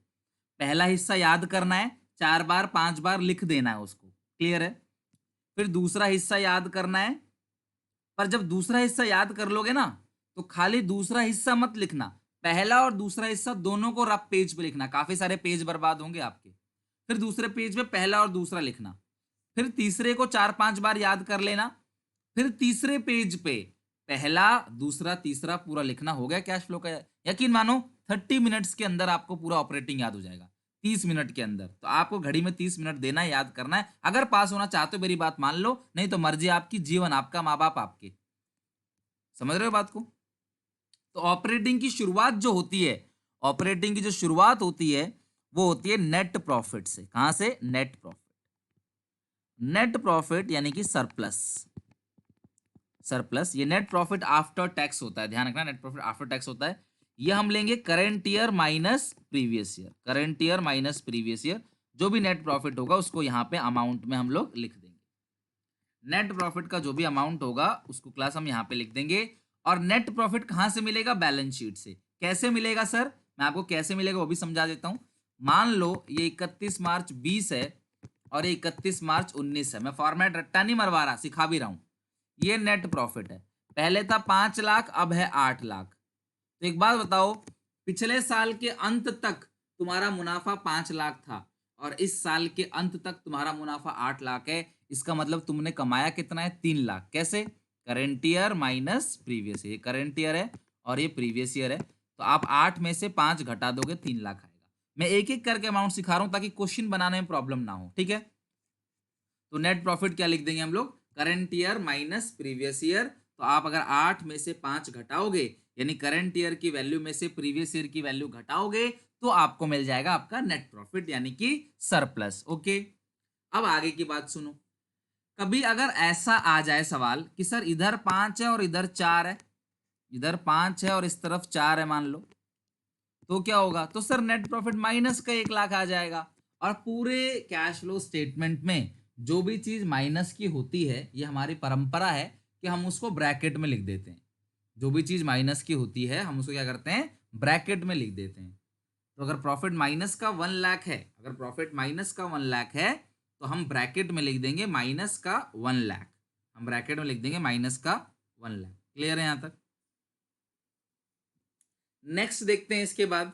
पहला हिस्सा याद करना है, 4 बार 5 बार लिख देना है उसको, क्लियर है। फिर दूसरा हिस्सा याद करना है, पर जब दूसरा हिस्सा याद कर लोगे ना तो खाली दूसरा हिस्सा मत लिखना, पहला और दूसरा हिस्सा दोनों को रफ पेज पे लिखना, काफी सारे पेज बर्बाद होंगे आपके। फिर दूसरे पेज पे पहला और दूसरा लिखना, फिर तीसरे को 4-5 बार याद कर लेना, फिर तीसरे पेज पे पहला दूसरा तीसरा पूरा लिखना। हो गया कैश फ्लो का। यकीन मानो 30 मिनट्स के अंदर आपको पूरा ऑपरेटिंग याद हो जाएगा, 30 मिनट के अंदर। तो आपको घड़ी में 30 मिनट देना है, याद करना है। अगर पास होना चाहते हो मेरी बात मान लो, नहीं तो मर्जी आपकी, जीवन आपका, माँ बाप आपके। समझ रहे हो बात को। तो ऑपरेटिंग की शुरुआत जो होती है, ऑपरेटिंग की जो शुरुआत होती है वो होती है नेट प्रॉफिट से। कहां से? Net profit. नेट प्रॉफिट यानी कि सरप्लस। सरप्लस, ये नेट प्रॉफिट आफ्टर टैक्स होता है, ध्यान रखना, नेट प्रॉफिट आफ्टर टैक्स होता है। ये हम लेंगे current year minus previous year, current year minus previous year. जो भी नेट प्रॉफिट होगा उसको यहाँ पे अमाउंट में हम लोग लिख देंगे। नेट प्रॉफिट का जो भी अमाउंट होगा उसको क्लास हम यहाँ पे लिख देंगे। और नेट प्रॉफिट कहाँ से मिलेगा? बैलेंस शीट से। कैसे मिलेगा सर? मैं आपको कैसे मिलेगा वो भी समझा देता हूँ। मान लो ये 31 मार्च 20 है और ये 31 मार्च 19 है। मैं फॉर्मेट रट्टा नहीं मरवा रहा, सिखा भी रहा हूँ। ये नेट प्रॉफिट है। पहले था 5 लाख, अब है 8 लाख। तो एक बात बताओ, पिछले साल के अंत तक तुम्हारा मुनाफा 5 लाख था और इस साल के अंत तक तुम्हारा मुनाफा 8 लाख है। इसका मतलब तुमने कमाया कितना है? 3 लाख। कैसे? Current year minus previous year. Current year है और ये प्रीवियस ईयर है, तो आप 8 में से 5 घटा दोगे, 3 लाख आएगा। मैं एक एक करके अमाउंट सिखा रहा हूं ताकि क्वेश्चन बनाने में प्रॉब्लम ना हो, ठीक है। तो नेट प्रॉफिट क्या लिख देंगे हम लोग? Current year minus previous year. तो आप अगर 8 में से 5 घटाओगे यानी करंट ईयर की वैल्यू में से प्रीवियस ईयर की वैल्यू घटाओगे तो आपको मिल जाएगा आपका नेट प्रॉफिट यानी कि सरप्लस। ओके, अब आगे की बात सुनो। कभी अगर ऐसा आ जाए सवाल कि सर इधर 5 है और इधर 4 है, इधर 5 है और इस तरफ 4 है मान लो, तो क्या होगा? तो सर नेट प्रॉफिट माइनस का 1 लाख आ जाएगा। और पूरे कैश फ्लो स्टेटमेंट में जो भी चीज माइनस की होती है, ये हमारी परंपरा है कि हम उसको ब्रैकेट में लिख देते हैं। जो भी चीज माइनस की होती है हम उसको क्या करते हैं? ब्रैकेट में लिख देते हैं। तो अगर प्रॉफिट माइनस का 1 लाख है, अगर प्रॉफिट माइनस का 1 लाख है तो हम ब्रैकेट में लिख देंगे माइनस का 1 लाख। हम ब्रैकेट में लिख देंगे माइनस का 1 लाख। क्लियर है यहां तक? नेक्स्ट देखते हैं इसके बाद।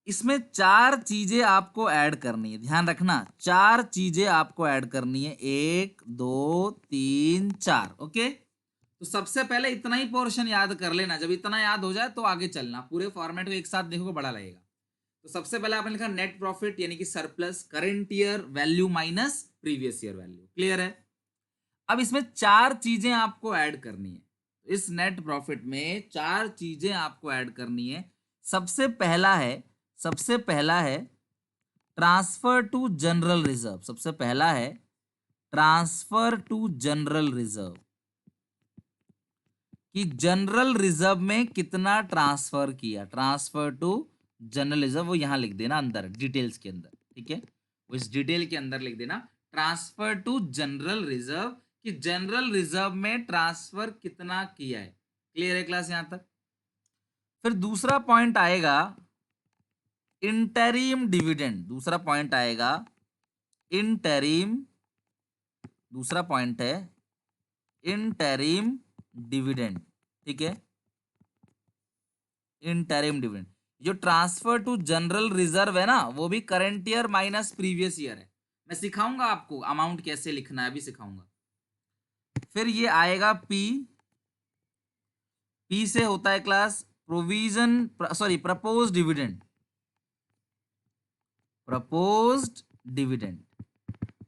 इसमें 4 चीजें आपको ऐड करनी है, ध्यान रखना 4 चीजें आपको ऐड करनी है, 1 2 3 4। ओके, तो सबसे पहले इतना ही पोर्शन याद कर लेना। जब इतना याद हो जाए तो आगे चलना, पूरे फॉर्मेट को एक साथ देखोगे बड़ा लगेगा। तो सबसे पहले आपने लिखा नेट प्रॉफिट यानी कि surplus current year value minus previous year value. Clear है? अब इसमें 4 चीजें आपको ऐड करनी है। इस नेट प्रॉफिट में 4 चीजें आपको ऐड करनी है। सबसे पहला है ट्रांसफर टू जनरल रिजर्व। सबसे पहला है ट्रांसफर टू जनरल रिजर्व, कि जनरल रिजर्व में कितना ट्रांसफर किया। ट्रांसफर टू जनरल रिजर्व वो यहां लिख देना अंदर डिटेल्स के अंदर, ठीक है? वो इस डिटेल के अंदर लिख देना ट्रांसफर टू जनरल रिजर्व, कि जनरल रिजर्व में ट्रांसफर कितना किया है। क्लियर है क्लास यहां तक? फिर दूसरा पॉइंट आएगा इंटरिम डिविडेंड। दूसरा पॉइंट आएगा इंटरिम, दूसरा पॉइंट है इंटरिम डिविडेंड, ठीक है? Interim dividend. जो ट्रांसफर टू जनरल रिजर्व है ना, वो भी current year minus previous year है। मैं सिखाऊंगा आपको अमाउंट कैसे लिखना है, अभी सिखाऊंगा। फिर ये आएगा पी। पी से होता है class provision, sorry propose dividend. Proposed dividend,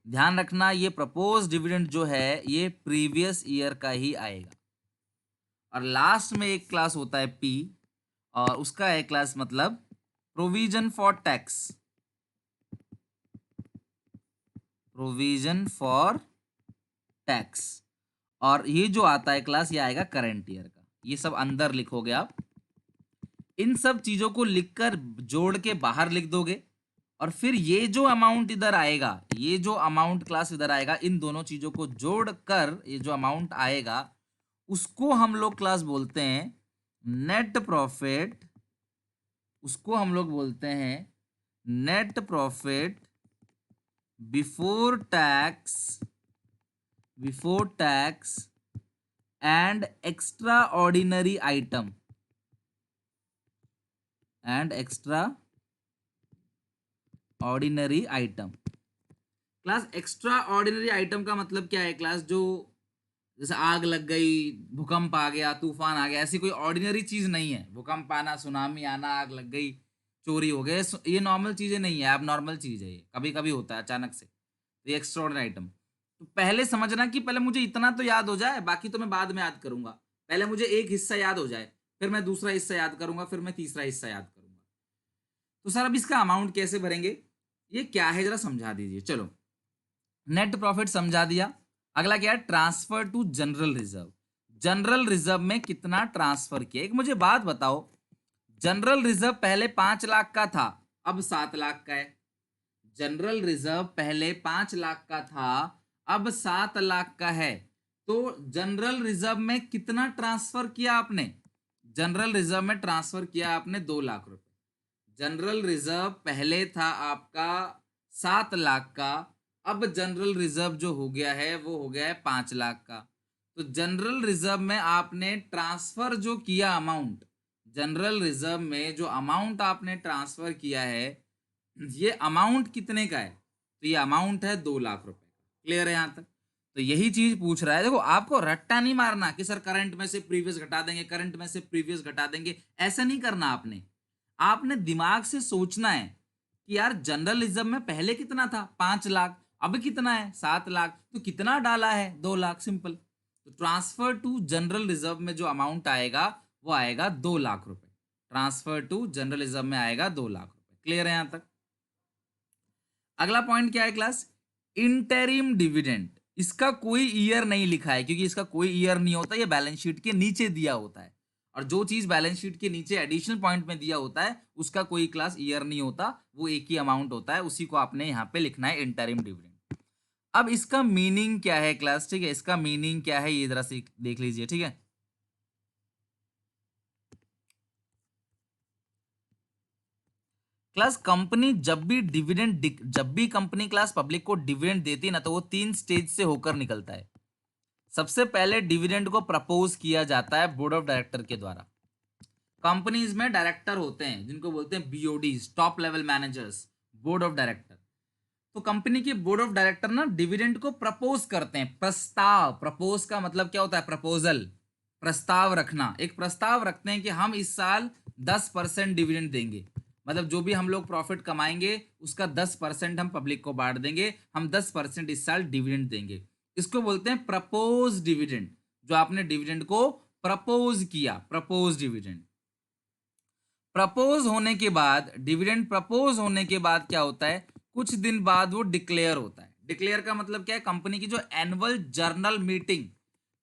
ध्यान रखना ये प्रपोज डिविडेंड जो है ये प्रीवियस ईयर का ही आएगा। और लास्ट में एक क्लास होता है पी, और उसका है क्लास मतलब provision for tax. Provision for tax, और ये जो आता है क्लास ये आएगा करंट ईयर का। ये सब अंदर लिखोगे आप। इन सब चीजों को लिखकर जोड़ के बाहर लिख दोगे, और फिर ये जो अमाउंट इधर आएगा, ये जो अमाउंट क्लास इधर आएगा, इन दोनों चीजों को जोड़कर ये जो अमाउंट आएगा उसको हम लोग क्लास बोलते हैं नेट प्रॉफिट। उसको हम लोग बोलते हैं net profit before tax, before tax and extra ordinary item, and extra ordinary item. Class extra ordinary item का मतलब क्या है क्लास? जो जैसे आग लग गई, भूकंप आ गया, तूफान आ गया, ऐसी कोई ऑर्डिनरी चीज नहीं है। भूकंप आना, सुनामी आना, आग लग गई, चोरी हो गए, ये नॉर्मल चीजें नहीं है, अब नॉर्मल चीज है। ये कभी कभी होता है अचानक से, तो ये एक्स्ट्रा ऑर्डिनरी आइटम। तो पहले समझना कि पहले मुझे इतना तो याद हो जाए, बाकी तो मैं बाद में याद करूंगा। पहले मुझे एक हिस्सा याद हो जाए, फिर मैं दूसरा हिस्सा याद करूंगा, फिर मैं तीसरा हिस्सा याद करूंगा। तो सर अब इसका अमाउंट कैसे भरेंगे, ये क्या है जरा समझा दीजिए। चलो, नेट प्रॉफिट समझा दिया। अगला क्या है? Transfer to general reserve. General reserve में कितना ट्रांसफर किया। एक मुझे बात बताओ, जनरल रिजर्व पहले 5 लाख का था, अब 7 लाख का है। जनरल रिजर्व पहले 5 लाख का था, अब 7 लाख का है। तो जनरल रिजर्व में कितना ट्रांसफर किया आपने? जनरल रिजर्व में ट्रांसफर किया आपने 2 लाख रुपए। जनरल रिजर्व पहले था आपका 7 लाख का, अब जनरल रिजर्व जो हो गया है वो हो गया है 5 लाख का। तो जनरल रिजर्व में आपने ट्रांसफर जो किया अमाउंट, जनरल रिजर्व में जो अमाउंट आपने ट्रांसफर किया है, ये अमाउंट कितने का है? तो ये अमाउंट है 2 लाख रुपए का। क्लियर है यहां तक? तो यही चीज पूछ रहा है। देखो, आपको रट्टा नहीं मारना कि सर करंट में से प्रीवियस घटा देंगे, करंट में से प्रीवियस घटा देंगे, ऐसा नहीं करना। आपने दिमाग से सोचना है कि यार जनरल रिजर्व में पहले कितना था? 5 लाख, अब कितना है? 7 लाख, तो कितना डाला है? 2 लाख। सिंपल। तो ट्रांसफर टू जनरल रिजर्व में जो अमाउंट आएगा वो आएगा 2 लाख रुपए। ट्रांसफर टू जनरल रिजर्व में आएगा 2 लाख रुपए। क्लियर है यहां तक? अगला पॉइंट क्या है क्लास? Interim dividend. इसका कोई ईयर नहीं लिखा है क्योंकि इसका कोई ईयर नहीं होता, ये बैलेंस शीट के नीचे दिया होता है। और जो चीज बैलेंस शीट के नीचे एडिशनल पॉइंट में दिया होता है उसका कोई क्लास ईयर नहीं होता, वो एक ही अमाउंट होता है, उसी को आपने यहाँ पे लिखना है, इंटरिम डिविडेंड। अब इसका मीनिंग क्या है क्लास? ठीक है, इसका मीनिंग क्या है ये जरा से देख लीजिए। ठीक है, क्लास कंपनी जब भी कंपनी क्लास पब्लिक को डिविडेंड देती है ना, तो वो 3 स्टेज से होकर निकलता है। सबसे पहले डिविडेंड को प्रपोज किया जाता है बोर्ड ऑफ डायरेक्टर के द्वारा। कंपनीज में डायरेक्टर होते हैं जिनको बोलते हैं BODs, top level managers, board of director. तो कंपनी के बोर्ड ऑफ डायरेक्टर ना डिविडेंड को प्रपोज करते हैं। प्रस्ताव, प्रपोज का मतलब क्या होता है? प्रपोजल, प्रस्ताव रखना। एक प्रस्ताव रखते हैं कि हम इस साल 10% डिविडेंड देंगे, मतलब जो भी हम लोग प्रॉफिट कमाएंगे उसका 10% हम पब्लिक को बांट देंगे, हम 10% इस साल डिविडेंड देंगे। इसको बोलते हैं प्रपोज डिविडेंड। जो आपने डिविडेंड को प्रपोज किया, प्रपोज डिविडेंड। प्रपोज होने के बाद, डिविडेंड प्रपोज होने के बाद क्या होता है? कुछ दिन बाद वो डिक्लेयर होता है। डिक्लेयर का मतलब क्या है? कंपनी की जो एनुअल जर्नल मीटिंग,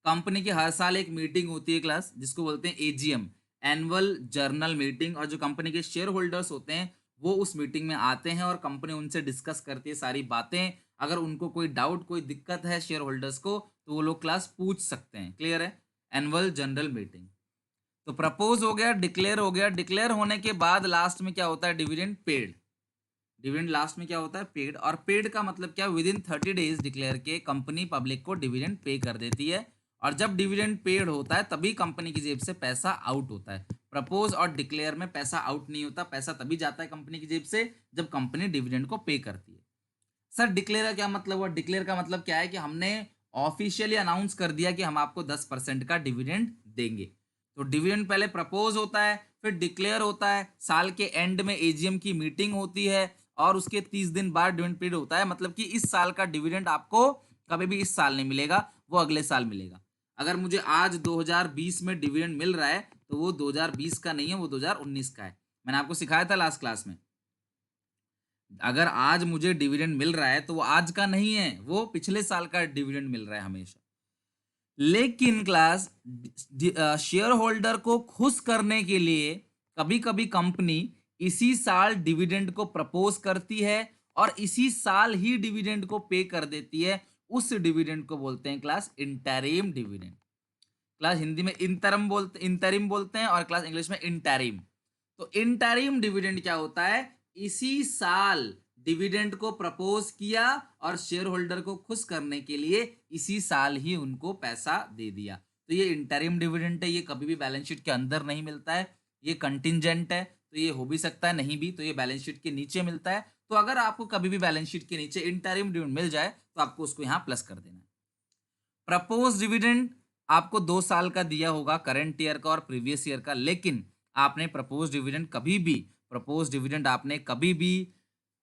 कंपनी की हर साल एक मीटिंग होती है क्लास जिसको बोलते हैं एजीएम, एनुअल जर्नल मीटिंग। और जो कंपनी के शेयर होल्डर्स होते हैं वो उस मीटिंग में आते हैं और कंपनी उनसे डिस्कस करती है सारी बातें। अगर उनको कोई डाउट, कोई दिक्कत है शेयर होल्डर्स को, तो वो लोग क्लास पूछ सकते हैं। क्लियर है? Annual general meeting. तो प्रपोज हो गया, डिक्लेयर हो गया। डिक्लेयर होने के बाद लास्ट में क्या होता है? Dividend paid. डिविडेंड लास्ट में क्या होता है? पेड। और पेड का मतलब क्या? विद इन 30 डेज डिक्लेयर के कंपनी पब्लिक को डिविडेंड पे कर देती है। और जब डिविडेंड पेड होता है तभी कंपनी की जेब से पैसा आउट होता है। प्रपोज और डिक्लेयर में पैसा आउट नहीं होता, पैसा तभी जाता है कंपनी की जेब से जब कंपनी डिविडेंड को पे करती है। सर डिक्लेयर का क्या मतलब हुआ? डिक्लेयर का मतलब क्या है कि हमने ऑफिशियली अनाउंस कर दिया कि हम आपको 10% का डिविडेंड देंगे। तो डिविडेंड पहले प्रपोज होता है, फिर डिक्लेयर होता है, साल के एंड में एजीएम की मीटिंग होती है और उसके 30 दिन बाद डिविडेंड पीरियड होता है। मतलब कि इस साल का डिविडेंड आपको कभी भी इस साल नहीं मिलेगा, वो अगले साल मिलेगा। अगर मुझे आज 2020 में डिविडेंड मिल रहा है तो वो 2020 का नहीं है, वो 2019 का है। मैंने आपको सिखाया था लास्ट क्लास में। अगर आज मुझे डिविडेंड मिल रहा है तो वो आज का नहीं है, वो पिछले साल का डिविडेंड मिल रहा है हमेशा। लेकिन क्लास शेयर होल्डर को खुश करने के लिए कभी कभी कंपनी इसी साल डिविडेंड को प्रपोज करती है और इसी साल ही डिविडेंड को पे कर देती है। उस डिविडेंड को बोलते हैं class interim dividend. Class Hindi में इंटरिम बोलते हैं और क्लास इंग्लिश में इंटरिम। तो इंटरिम डिविडेंड क्या होता है? इसी साल डिविडेंड को प्रपोज किया और शेयर होल्डर को खुश करने के लिए इसी साल ही उनको पैसा दे दिया। तो ये इंटरिम डिविडेंड है, ये कभी भी बैलेंस शीट के अंदर नहीं मिलता है, ये कंटिंजेंट है। तो ये हो भी सकता है, नहीं भी, तो ये बैलेंस शीट के नीचे मिलता है। तो अगर आपको कभी भी बैलेंस शीट के नीचे इंटरिम डिविडेंड मिल जाए तो आपको उसको यहाँ प्लस कर देना है। प्रपोज डिविडेंड आपको 2 साल का दिया होगा, करंट ईयर का और प्रीवियस ईयर का। लेकिन आपने प्रपोज डिविडेंड कभी भी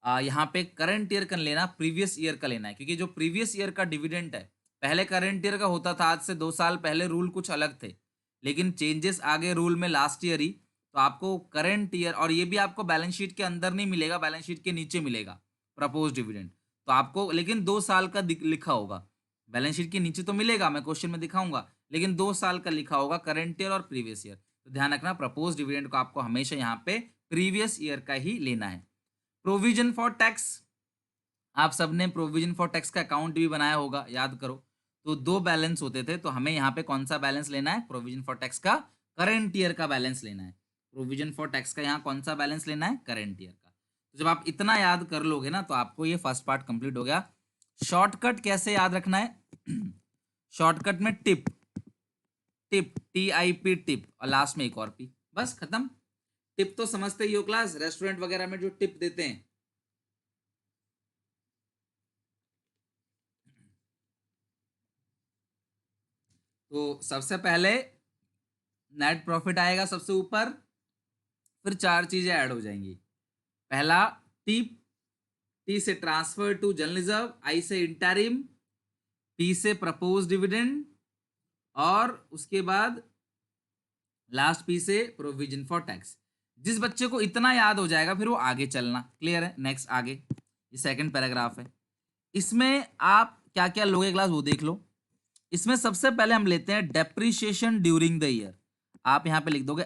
यहाँ पे करंट ईयर का लेना, प्रीवियस ईयर का लेना है। क्योंकि जो प्रीवियस ईयर का डिविडेंड है पहले करंट ईयर का होता था, आज से 2 साल पहले रूल कुछ अलग थे, लेकिन चेंजेस आ गए रूल में लास्ट ईयर ही। तो आपको करंट ईयर, और ये भी आपको बैलेंस शीट के अंदर नहीं मिलेगा, बैलेंस शीट के नीचे मिलेगा प्रपोज डिविडेंड। तो आपको लेकिन 2 साल का लिखा होगा, बैलेंस शीट के नीचे तो मिलेगा, मैं क्वेश्चन में दिखाऊंगा, लेकिन 2 साल का लिखा होगा, करंट ईयर और प्रीवियस ईयर। तो ध्यान रखना, प्रपोज डिविडेंड को आपको हमेशा यहाँ पे प्रीवियस ईयर का ही लेना है। प्रोविजन फॉर टैक्स, आप सबने प्रोविजन फॉर टैक्स का अकाउंट भी बनाया होगा, याद करो। तो 2 बैलेंस होते थे, तो हमें यहाँ पे कौन सा बैलेंस लेना है? प्रोविजन फॉर टैक्स का करंट ईयर का बैलेंस लेना है। प्रोविजन फॉर टैक्स का यहाँ कौन सा बैलेंस लेना है? करंट ईयर का। तो जब आप इतना याद कर लोगे ना तो आपको ये फर्स्ट पार्ट कंप्लीट हो गया। शॉर्टकट कैसे याद रखना है? शॉर्टकट में टिप, टिप, TIP, टिप, और लास्ट में एक और पी, बस खत्म। टिप तो समझते ही हो क्लास, रेस्टोरेंट वगैरह में जो टिप देते हैं। तो सबसे पहले नेट प्रॉफिट आएगा सबसे ऊपर, फिर 4 चीजें ऐड हो जाएंगी। पहला टिप, T से transfer to general reserve, I से इंटरिम, P से प्रपोज डिविडेंड, और उसके बाद लास्ट पी से प्रोविजन फॉर टैक्स। जिस बच्चे को इतना याद हो जाएगा फिर वो आगे चलना। क्लियर है? नेक्स्ट आगे, ये सेकंड पैराग्राफ है। इसमें आप क्या क्या लोगे क्लास वो देख लो। इसमें सबसे पहले हम लेते हैं डेप्रिसिएशन ड्यूरिंग द ईयर। आप यहां पे लिख दोगे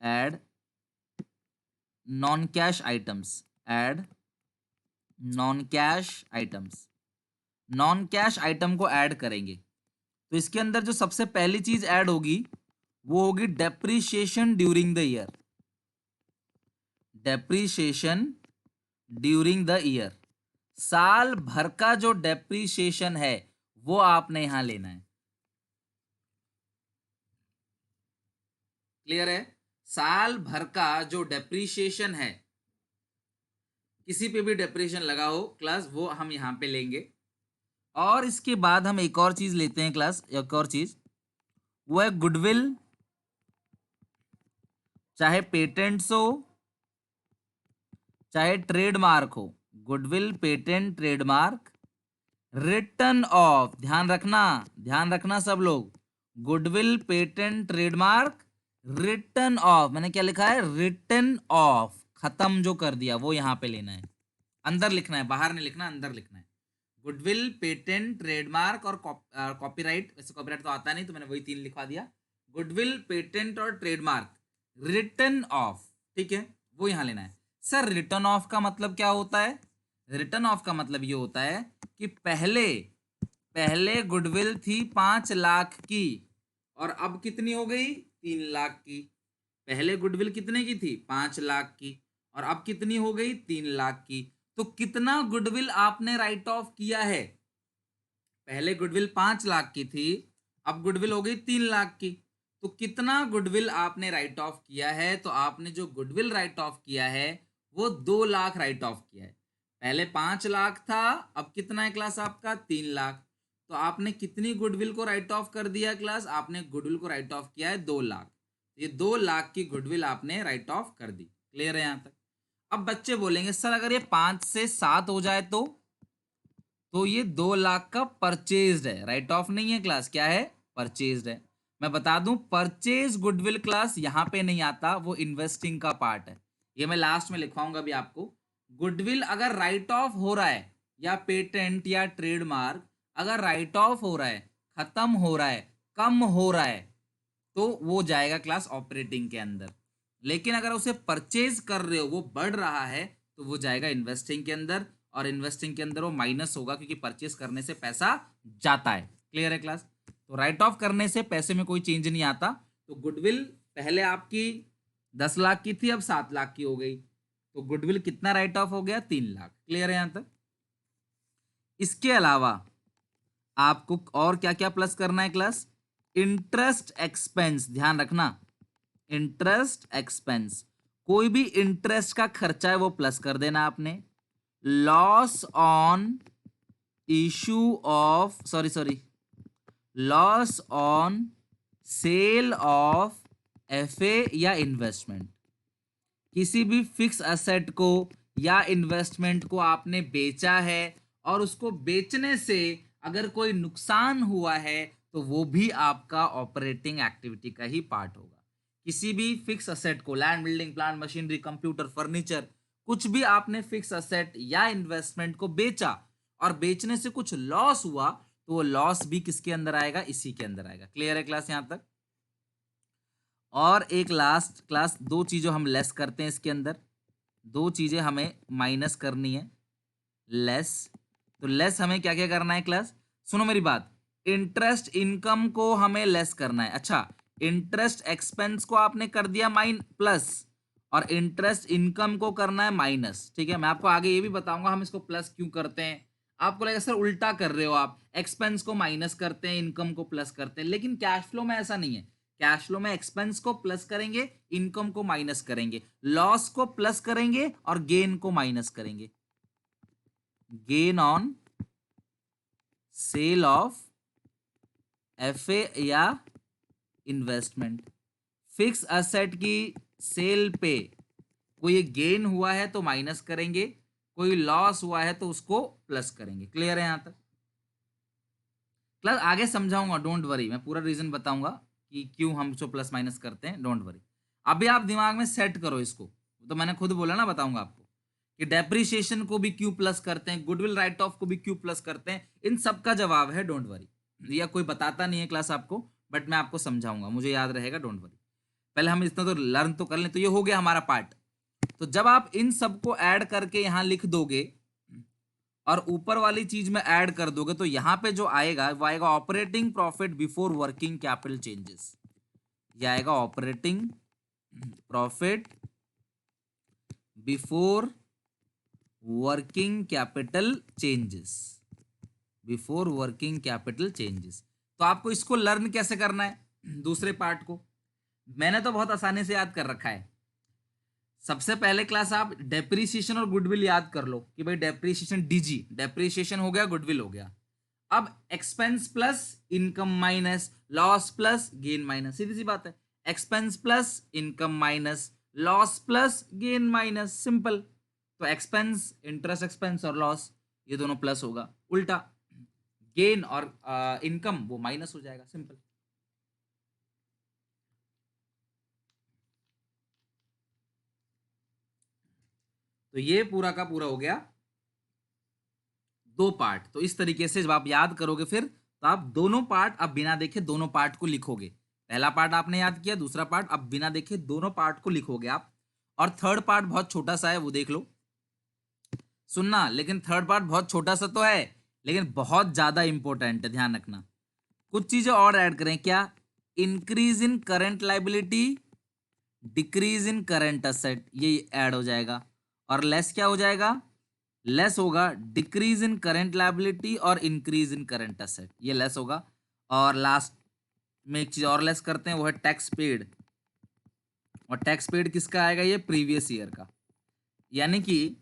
add non cash items, add non cash items, non cash item को ऐड करेंगे। तो इसके अंदर जो सबसे पहली चीज ऐड होगी वो होगी depreciation during the year. Depreciation during the year, साल भर का जो डेप्रिसिएशन है वो आपने यहां लेना है। क्लियर है? साल भर का जो डेप्रिसिएशन है, किसी पे भी डेप्रिसिएशन लगा हो क्लास, वो हम यहां पे लेंगे। और इसके बाद हम एक और चीज लेते हैं क्लास, एक और चीज वो है गुडविल, चाहे पेटेंट्स हो चाहे ट्रेडमार्क हो। Goodwill, patent, trademark, return of, ध्यान रखना सब लोग, goodwill, patent, trademark, return of, मैंने क्या लिखा है? रिटर्न ऑफ, खत्म जो कर दिया वो यहां पे लेना है। अंदर लिखना है, बाहर नहीं लिखना, अंदर लिखना है। गुडविल, पेटेंट, ट्रेडमार्क और कॉपीराइट। वैसे कॉपीराइट तो आता नहीं तो मैंने वही 3 लिखवा दिया। गुडविल, पेटेंट और ट्रेडमार्क, रिटर्न ऑफ, ठीक है, वो यहां लेना है। सर रिटर्न ऑफ का मतलब क्या होता है? रिटर्न ऑफ का मतलब ये होता है कि पहले गुडविल थी 5 लाख की और अब कितनी हो गई? 3 लाख की। पहले गुडविल कितने की थी? 5 लाख की, और अब कितनी हो गई? 3 लाख की। तो कितना गुडविल आपने राइट ऑफ किया है? पहले गुडविल 5 लाख की थी, अब गुडविल हो गई 3 लाख की। तो कितना गुडविल आपने राइट ऑफ किया है? तो आपने जो गुडविल राइट ऑफ किया है वो 2 लाख राइट ऑफ किया है। पहले 5 लाख था, अब कितना है क्लास आपका? 3 लाख। तो आपने कितनी गुडविल को राइट ऑफ कर दिया क्लास? आपने गुडविल को राइट ऑफ किया है 2 लाख। ये 2 लाख की गुडविल आपने राइट ऑफ कर दी। क्लियर है यहां तक? अब बच्चे बोलेंगे सर अगर ये 5 से 7 हो जाए तो ये 2 लाख का परचेज्ड है, राइट ऑफ नहीं है क्लास, क्या है? परचेज्ड है। मैं बता दूं परचेज गुडविल क्लास यहां पे नहीं आता, वो इन्वेस्टिंग का पार्ट है। ये मैं लास्ट में लिखवाऊंगा अभी आपको। गुडविल अगर राइट ऑफ हो रहा है या पेटेंट या ट्रेडमार्क अगर राइट ऑफ हो रहा है, खत्म हो रहा है, कम हो रहा है, तो वो जाएगा क्लास ऑपरेटिंग के अंदर। लेकिन अगर उसे परचेज कर रहे हो, वो बढ़ रहा है, तो वो जाएगा इन्वेस्टिंग के अंदर, और इन्वेस्टिंग के अंदर वो माइनस होगा क्योंकि परचेज करने से पैसा जाता है। क्लियर है क्लास? तो राइट ऑफ करने से पैसे में कोई चेंज नहीं आता। तो गुडविल पहले आपकी 10 लाख की थी, अब 7 लाख की हो गई, तो गुडविल कितना राइट ऑफ हो गया? 3 लाख। क्लियर है यहां तक? इसके अलावा आपको और क्या क्या प्लस करना है क्लास? इंटरेस्ट एक्सपेंस, ध्यान रखना, इंटरेस्ट एक्सपेंस, कोई भी इंटरेस्ट का खर्चा है वो प्लस कर देना आपने। Loss on issue of loss on sale of FA या इन्वेस्टमेंट, किसी भी फिक्स एसेट को या इन्वेस्टमेंट को आपने बेचा है और उसको बेचने से अगर कोई नुकसान हुआ है तो वो भी आपका ऑपरेटिंग एक्टिविटी का ही पार्ट होगा। किसी भी फिक्स असेट को, land, building, plant, machinery, computer, furniture, कुछ भी आपने फिक्स असेट या इन्वेस्टमेंट को बेचा और बेचने से कुछ लॉस हुआ तो वो लॉस भी किसके अंदर आएगा? इसी के अंदर आएगा। क्लियर है क्लास यहां तक? और एक लास्ट क्लास, 2 चीजों हम लेस करते हैं इसके अंदर, 2 चीजें हमें माइनस करनी है, लेस। तो लेस हमें क्या क्या करना है क्लास? सुनो मेरी बात, इंटरेस्ट इनकम को हमें लेस करना है। अच्छा, इंटरेस्ट एक्सपेंस को आपने कर दिया प्लस, और इंटरेस्ट इनकम को करना है माइनस। ठीक है, मैं आपको आगे ये भी बताऊंगा हम इसको प्लस क्यों करते हैं। आपको लगेगा सर उल्टा कर रहे हो आप, एक्सपेंस को माइनस करते हैं, इनकम को प्लस करते हैं, लेकिन कैश फ्लो में ऐसा नहीं है। कैश फ्लो में एक्सपेंस को प्लस करेंगे, इनकम को माइनस करेंगे, लॉस को प्लस करेंगे और गेन को माइनस करेंगे। Gain on sale of FA या इन्वेस्टमेंट, फिक्स एसेट की सेल पे कोई गेन हुआ है तो माइनस करेंगे, कोई लॉस हुआ है तो उसको प्लस करेंगे। क्लियर है यहां तक? क्लास आगे समझाऊंगा, डोंट वरी, मैं पूरा रीजन बताऊंगा कि क्यों हम जो प्लस माइनस करते हैं, डोंट वरी। अभी आप दिमाग में सेट करो इसको, तो मैंने खुद बोला ना, बताऊंगा आपको कि डेप्रिसिएशन को भी क्यों प्लस करते हैं, गुडविल राइट ऑफ को भी क्यों प्लस करते हैं, इन सब का जवाब है, डोंट वरी। या कोई बताता नहीं है क्लास आपको, बट मैं आपको समझाऊंगा, मुझे याद रहेगा, डोंट वरी। पहले हम इतना तो लर्न तो कर लें, तो ये हो गया हमारा पार्ट। तो जब आप इन सबको ऐड करके यहां लिख दोगे और ऊपर वाली चीज में ऐड कर दोगे, तो यहां पे जो आएगा वो आएगा operating profit before working capital changes. ये आएगा operating profit before working capital changes, before working capital changes. तो आपको इसको लर्न कैसे करना है, दूसरे पार्ट को मैंने तो बहुत आसानी से याद कर रखा है। सबसे पहले क्लास आप डेप्रीसिएशन और गुडविल याद कर लो कि भाई डेप्रीसिएशन डीजी, डेप्रीसिएशन हो गया, गुडविल हो गया। अब expense plus income minus loss plus gain minus, सीधी सी बात है, expense plus income minus loss plus gain minus, simple. तो एक्सपेंस, इंटरेस्ट एक्सपेंस और लॉस ये दोनों प्लस होगा, उल्टा गेन और इनकम वो माइनस हो जाएगा, सिंपल। तो ये पूरा का पूरा हो गया दो पार्ट। तो इस तरीके से जब आप याद करोगे फिर, तो आप दोनों पार्ट अब बिना देखे दोनों पार्ट को लिखोगे। पहला पार्ट आपने याद किया, दूसरा पार्ट अब बिना देखे दोनों पार्ट को लिखोगे आप। और थर्ड पार्ट बहुत छोटा सा है, वो देख लो, सुनना, लेकिन थर्ड पार्ट बहुत छोटा सा तो है, लेकिन बहुत ज्यादा इंपॉर्टेंट है, ध्यान रखना। कुछ चीजें और ऐड करें, क्या, increase in current liability, decrease in current asset, ये ऐड हो जाएगा। और लेस क्या हो जाएगा, लेस होगा डिक्रीज इन करंट लायबिलिटी और इंक्रीज इन करंट असेट, ये लेस होगा। और लास्ट में एक चीज और लेस करते हैं, वो है टैक्स पेड। और टैक्स पेड किसका आएगा, ये प्रीवियस ईयर का। यानी कि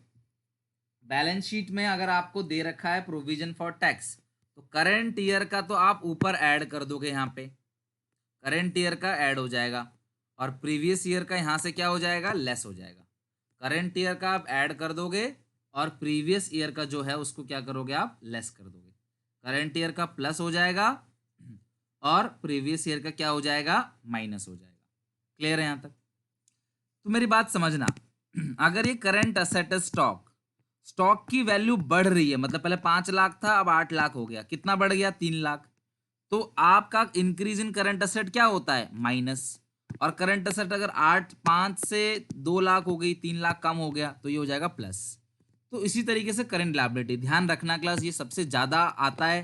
बैलेंस शीट में अगर आपको दे रखा है प्रोविजन फॉर टैक्स, तो करंट ईयर का तो आप ऊपर ऐड कर दोगे, यहाँ पे करंट ईयर का ऐड हो जाएगा, और प्रीवियस ईयर का यहाँ से क्या हो जाएगा, लेस हो जाएगा। करंट ईयर का आप ऐड कर दोगे और प्रीवियस ईयर का जो है उसको क्या करोगे, आप लेस कर दोगे। करंट ईयर का प्लस हो जाएगा और प्रीवियस ईयर का क्या हो जाएगा, माइनस हो जाएगा। क्लियर है यहाँ तक? तो मेरी बात समझना, अगर ये करंट असेट है स्टॉक, स्टॉक की वैल्यू बढ़ रही है, मतलब पहले 5 लाख था अब 8 लाख हो गया, कितना बढ़ गया, 3 लाख। तो आपका इंक्रीज इन करंट असेट क्या होता है, माइनस। और करंट असेट अगर 5 से 2 लाख हो गई, 3 लाख कम हो गया, तो ये हो जाएगा प्लस। तो इसी तरीके से करंट लायबिलिटी, ध्यान रखना क्लास, ये सबसे ज्यादा आता है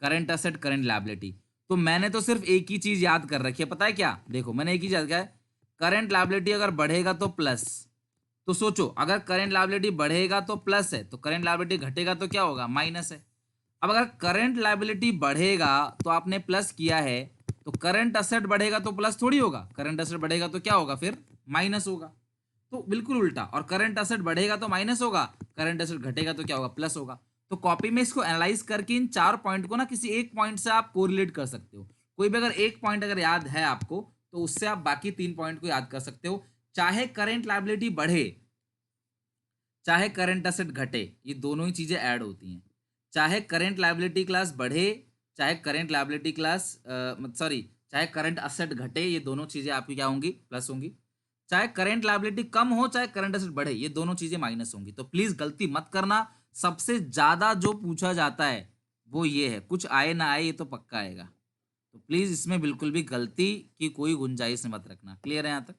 करंट असेट करंट लायबिलिटी। तो मैंने तो सिर्फ एक ही चीज याद कर रखी है, पता है क्या, देखो मैंने एक ही याद किया है, करंट लायबिलिटी अगर बढ़ेगा तो प्लस। तो सोचो, अगर करंट लायबिलिटी बढ़ेगा तो प्लस है, तो करंट लायबिलिटी घटेगा तो क्या होगा, माइनस है। अब अगर करंट लायबिलिटी बढ़ेगा तो आपने प्लस किया है, तो करंट असेट बढ़ेगा तो प्लस थोड़ी होगा, करंट असेट बढ़ेगा तो क्या होगा, फिर माइनस होगा। तो बिल्कुल उल्टा, और करंट असेट बढ़ेगा तो माइनस होगा, करंट असेट घटेगा तो क्या होगा, प्लस होगा। तो कॉपी में इसको एनालाइज करके इन 4 पॉइंट को ना किसी एक पॉइंट से आप कोरिलेट कर सकते हो। कोई भी अगर एक पॉइंट अगर याद है आपको, तो उससे आप बाकी 3 पॉइंट को याद कर सकते हो। चाहे करंट लायबिलिटी बढ़े, चाहे करंट असेट घटे, ये दोनों ही चीजें ऐड होती हैं। चाहे करंट लायबिलिटी क्लास बढ़े, चाहे करंट लायबिलिटी क्लास चाहे करंट असेट घटे, ये दोनों चीजें आपकी क्या होंगी, प्लस होंगी। चाहे करंट लायबिलिटी कम हो, चाहे करंट असेट बढ़े, ये दोनों चीजें माइनस होंगी। तो प्लीज गलती मत करना, सबसे ज्यादा जो पूछा जाता है वो ये है, कुछ आए ना आए ये तो पक्का आएगा। तो प्लीज इसमें बिल्कुल भी गलती की कोई गुंजाइश मत रखना। क्लियर है यहाँ तक?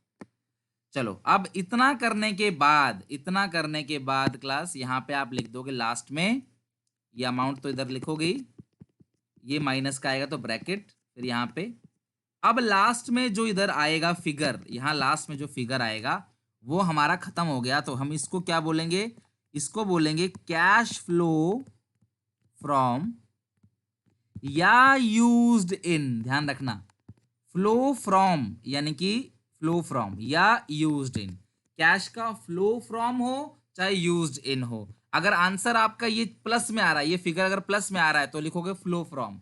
चलो, अब इतना करने के बाद, इतना करने के बाद क्लास यहाँ पे आप लिख दोगे लास्ट में, ये अमाउंट तो इधर लिखोगे, ये माइनस का आएगा तो ब्रैकेट, फिर यहाँ पे। अब लास्ट में जो इधर आएगा फिगर, यहाँ लास्ट में जो फिगर आएगा वो हमारा खत्म हो गया, तो हम इसको क्या बोलेंगे, इसको बोलेंगे कैश फ्लो फ्रॉम या यूज्ड इन। ध्यान रखना, फ्लो फ्रॉम यानी कि फ्लो फ्रॉम या यूज्ड इन, कैश का फ्लो फ्रॉम हो चाहे यूज्ड इन हो। अगर आंसर आपका ये प्लस में आ रहा है, ये फिगर अगर प्लस में आ रहा है तो लिखोगे फ्लो फ्रॉम।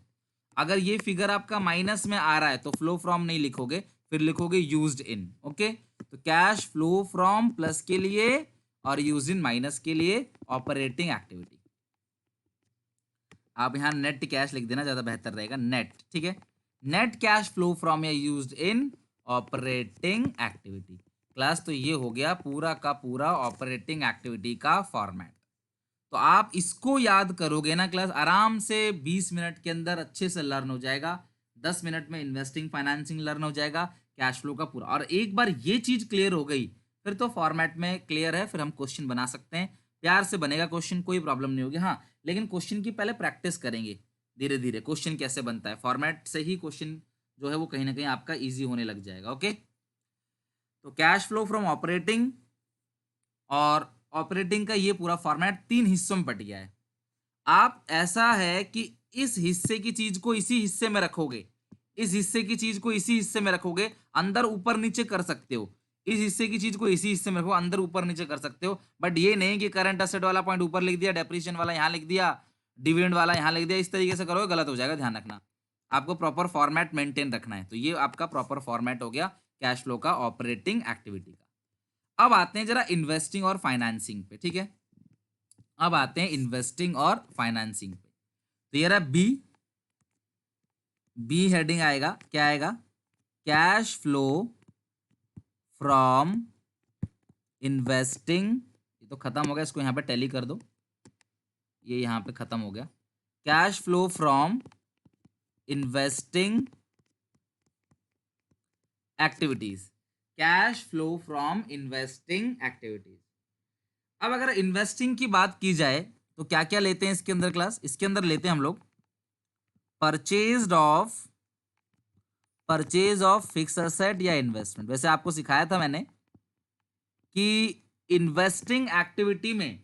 अगर ये फिगर आपका माइनस में आ रहा है तो फ्लो फ्रॉम नहीं लिखोगे, फिर लिखोगे यूज्ड इन। ओके, तो कैश फ्लो फ्रॉम प्लस के लिए और यूज्ड इन माइनस के लिए ऑपरेटिंग एक्टिविटी। आप यहाँ नेट कैश लिख देना, ज़्यादा बेहतर रहेगा, नेट, ठीक है। नेट कैश फ्लो फ्रॉम या यूज्ड इन ऑपरेटिंग एक्टिविटी। क्लास तो ये हो गया पूरा का पूरा ऑपरेटिंग एक्टिविटी का फॉर्मेट। तो आप इसको याद करोगे ना क्लास, आराम से 20 मिनट के अंदर अच्छे से लर्न हो जाएगा। 10 मिनट में इन्वेस्टिंग फाइनेंसिंग लर्न हो जाएगा, कैश फ्लो का पूरा। और एक बार ये चीज क्लियर हो गई फिर तो फॉर्मेट में क्लियर है, फिर हम क्वेश्चन बना सकते हैं। प्यार से बनेगा क्वेश्चन, कोई प्रॉब्लम नहीं होगी। हाँ, लेकिन क्वेश्चन की पहले प्रैक्टिस करेंगे धीरे धीरे, क्वेश्चन कैसे बनता है। फॉर्मेट से ही क्वेश्चन जो है वो कहीं ना कहीं आपका ईजी होने लग जाएगा। ओके, तो कैश फ्लो फ्रॉम ऑपरेटिंग और ऑपरेटिंग का ये पूरा फॉर्मेट 3 हिस्सों में बट गया है। आप ऐसा है कि इस हिस्से की चीज को इसी हिस्से में रखोगे, इस हिस्से की चीज को इसी हिस्से में रखोगे, अंदर ऊपर नीचे कर सकते हो। इस हिस्से की चीज को इसी हिस्से में रखो, अंदर ऊपर नीचे कर सकते हो। बट ये नहीं कि करंट असेट वाला पॉइंट ऊपर लिख दिया, डेप्रिसिएशन वाला यहाँ लिख दिया, डिविडेंड वाला यहाँ लिख दिया। इस तरीके से करोगे गलत हो जाएगा, ध्यान रखना। आपको प्रॉपर फॉर्मेट मेंटेन रखना है। तो ये आपका प्रॉपर फॉर्मेट हो गया कैश फ्लो का, ऑपरेटिंग एक्टिविटी का। अब आते हैं जरा इन्वेस्टिंग और फाइनेंसिंग पे, ठीक है। अब आते हैं इन्वेस्टिंग और फाइनेंसिंग पे। तो ये रहा बी, बी हेडिंग आएगा, क्या आएगा? Cash flow from investing. ये तो खत्म हो गया, इसको यहां पे टैली कर दो, ये यहां पे खत्म हो गया। Cash flow from investing activities, cash flow from investing activities. अब अगर इन्वेस्टिंग की बात की जाए तो क्या क्या लेते हैं इसके अंदर क्लास? इसके अंदर लेते हैं हम लोग परचेज ऑफ फिक्स असेट या इन्वेस्टमेंट। वैसे आपको सिखाया था मैंने कि इन्वेस्टिंग एक्टिविटी में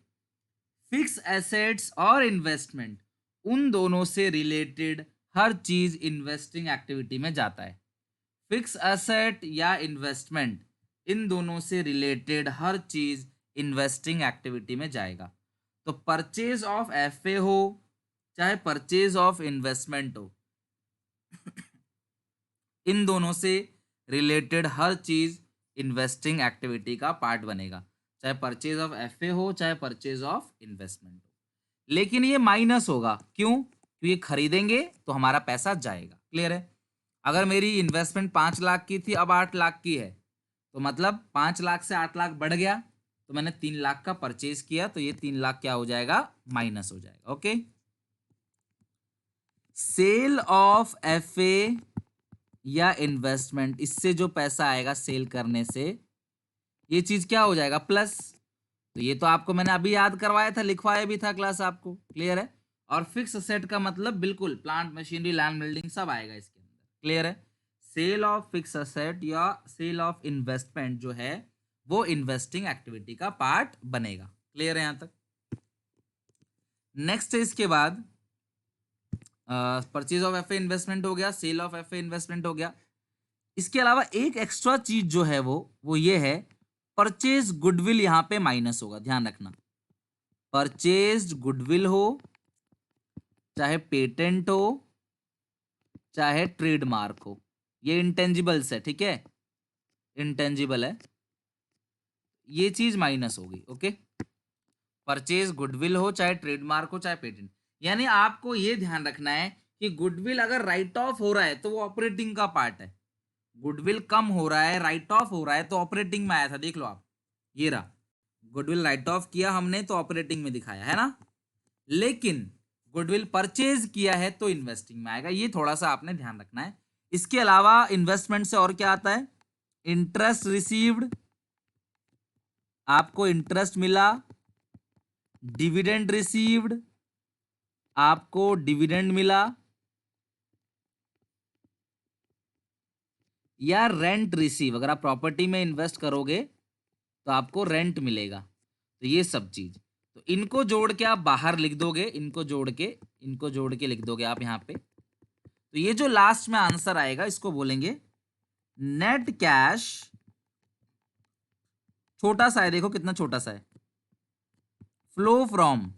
फिक्स एसेट्स और इन्वेस्टमेंट, उन दोनों से रिलेटेड हर चीज इन्वेस्टिंग एक्टिविटी में जाता है। फिक्स एसेट या इन्वेस्टमेंट, इन दोनों से रिलेटेड हर चीज इन्वेस्टिंग एक्टिविटी में जाएगा। तो परचेज ऑफ एफए हो चाहे परचेज ऑफ इन्वेस्टमेंट हो, इन दोनों से रिलेटेड हर चीज इन्वेस्टिंग एक्टिविटी का पार्ट बनेगा, चाहे परचेज ऑफ एफए हो चाहे परचेज ऑफ इन्वेस्टमेंट हो। लेकिन ये माइनस होगा, क्यों? क्योंकि खरीदेंगे तो हमारा पैसा जाएगा। क्लियर है? अगर मेरी इन्वेस्टमेंट 5 लाख की थी, अब 8 लाख की है, तो मतलब 5 लाख से 8 लाख बढ़ गया, तो मैंने 3 लाख का परचेज किया, तो ये 3 लाख क्या हो जाएगा? माइनस हो जाएगा। ओके, सेल ऑफ एफए या इन्वेस्टमेंट, इससे जो पैसा आएगा सेल करने से, ये चीज क्या हो जाएगा? प्लस। तो ये तो आपको मैंने अभी याद करवाया था, लिखवाया भी था क्लास आपको। क्लियर है? और फिक्स असेट का मतलब बिल्कुल प्लांट मशीनरी लैंड बिल्डिंग सब आएगा इसके अंदर। क्लियर है? सेल ऑफ फिक्स असेट या सेल ऑफ इन्वेस्टमेंट जो है वो इन्वेस्टिंग एक्टिविटी का पार्ट बनेगा। क्लियर है यहां तक? नेक्स्ट है इसके बाद परचेज ऑफ एफए इन्वेस्टमेंट हो गया, सेल ऑफ एफए इन्वेस्टमेंट हो गया। इसके अलावा एक एक्स्ट्रा चीज जो है वो ये है, परचेज गुडविल यहां पे माइनस होगा, ध्यान रखना। परचेज गुडविल हो चाहे पेटेंट हो चाहे ट्रेडमार्क हो, ये इंटेंजिबल्स है, ठीक है, इंटेंजिबल है, ये चीज माइनस होगी। ओके, परचेज गुडविल हो चाहे ट्रेडमार्क हो चाहे पेटेंट। यानी आपको ये ध्यान रखना है कि गुडविल अगर राइट ऑफ हो रहा है तो वो ऑपरेटिंग का पार्ट है, गुडविल कम हो रहा है, राइट ऑफ हो रहा है तो ऑपरेटिंग में आया था। देख लो आप, ये रहा, गुडविल राइट ऑफ किया हमने तो ऑपरेटिंग में दिखाया है ना, लेकिन गुडविल परचेज किया है तो इन्वेस्टिंग में आएगा। ये थोड़ा सा आपने ध्यान रखना है। इसके अलावा इन्वेस्टमेंट से और क्या आता है? इंटरेस्ट रिसीव्ड, आपको इंटरेस्ट मिला, डिविडेंड रिसीव्ड, आपको डिविडेंड मिला, या रेंट रिसीव, अगर आप प्रॉपर्टी में इन्वेस्ट करोगे तो आपको रेंट मिलेगा। तो ये सब चीज, तो इनको जोड़ के आप बाहर लिख दोगे, इनको जोड़ के लिख दोगे आप यहाँ पे। तो ये जो लास्ट में आंसर आएगा इसको बोलेंगे नेट कैश। छोटा सा है, देखो कितना छोटा सा है। फ्लो फ्रॉम,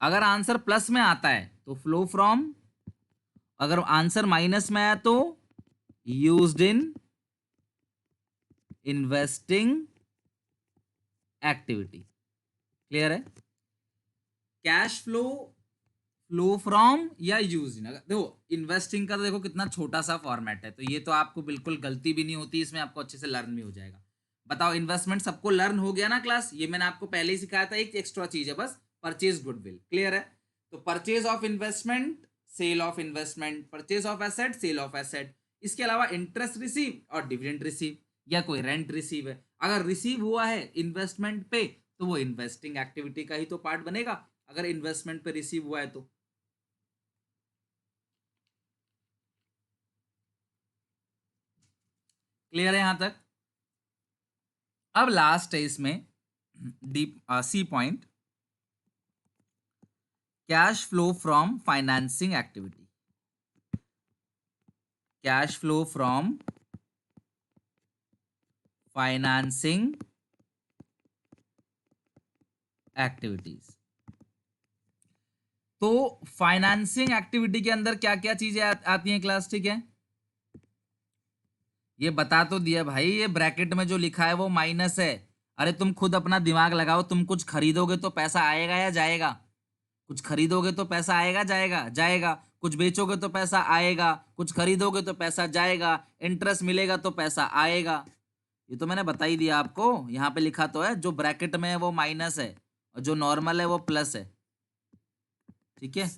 अगर आंसर प्लस में आता है तो फ्लो फ्रॉम, अगर आंसर माइनस में आया तो used in investing activity. Clear है? कैश फ्लो फ्लो फ्रॉम या यूज इन। देखो इन्वेस्टिंग का तो देखो कितना छोटा सा फॉर्मेट है, तो ये तो आपको बिल्कुल गलती भी नहीं होती, इसमें आपको अच्छे से लर्न भी हो जाएगा। बताओ इन्वेस्टमेंट सबको लर्न हो गया ना क्लास, ये मैंने आपको पहले ही सिखाया था, एक एक्स्ट्रा चीज है बस, परचेज गुडविल। क्लियर है? तो purchase of investment, sale of investment, purchase of asset, sale of asset. इसके अलावा इंटरेस्ट रिसीव और डिविडेंड रिसीव या कोई रेंट रिसीव है, अगर रिसीव हुआ है इन्वेस्टमेंट पे तो वो इन्वेस्टिंग एक्टिविटी का ही तो पार्ट बनेगा, अगर इन्वेस्टमेंट पे रिसीव हुआ है तो। क्लियर है यहां तक? अब लास्ट है इसमें डीप सी point, cash flow from financing activity. Cash flow from financing activities. तो फाइनेंसिंग एक्टिविटी के अंदर क्या क्या चीजें आती हैं क्लास? ठीक है, ये बता तो दिया भाई, ये ब्रैकेट में जो लिखा है वो माइनस है। अरे तुम खुद अपना दिमाग लगाओ, तुम कुछ खरीदोगे तो पैसा आएगा या जाएगा? कुछ खरीदोगे तो पैसा आएगा जाएगा? जाएगा। कुछ बेचोगे तो पैसा आएगा, कुछ खरीदोगे तो पैसा जाएगा, इंटरेस्ट मिलेगा तो पैसा आएगा। ये तो मैंने बता ही दिया आपको, यहाँ पे लिखा तो है, जो ब्रैकेट में है वो माइनस है और जो नॉर्मल है वो प्लस है। ठीक है,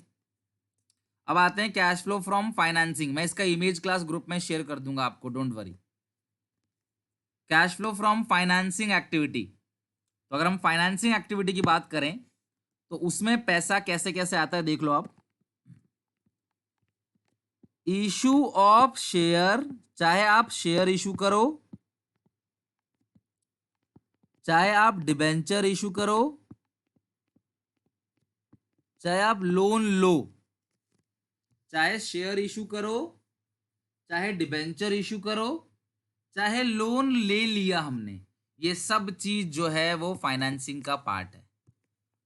अब आते हैं कैश फ्लो फ्रॉम फाइनेंसिंग। मैं इसका इमेज क्लास ग्रुप में शेयर कर दूंगा आपको, don't worry. Cash flow from financing activity, तो अगर हम फाइनेंसिंग एक्टिविटी की बात करें तो उसमें पैसा कैसे कैसे आता है देख लो आप। इशू ऑफ शेयर, चाहे आप शेयर इशू करो, चाहे आप डिबेंचर इशू करो, चाहे आप लोन लो, चाहे शेयर इशू करो, चाहे डिबेंचर इशू करो, चाहे लोन ले लिया हमने, ये सब चीज जो है वो फाइनेंसिंग का पार्ट है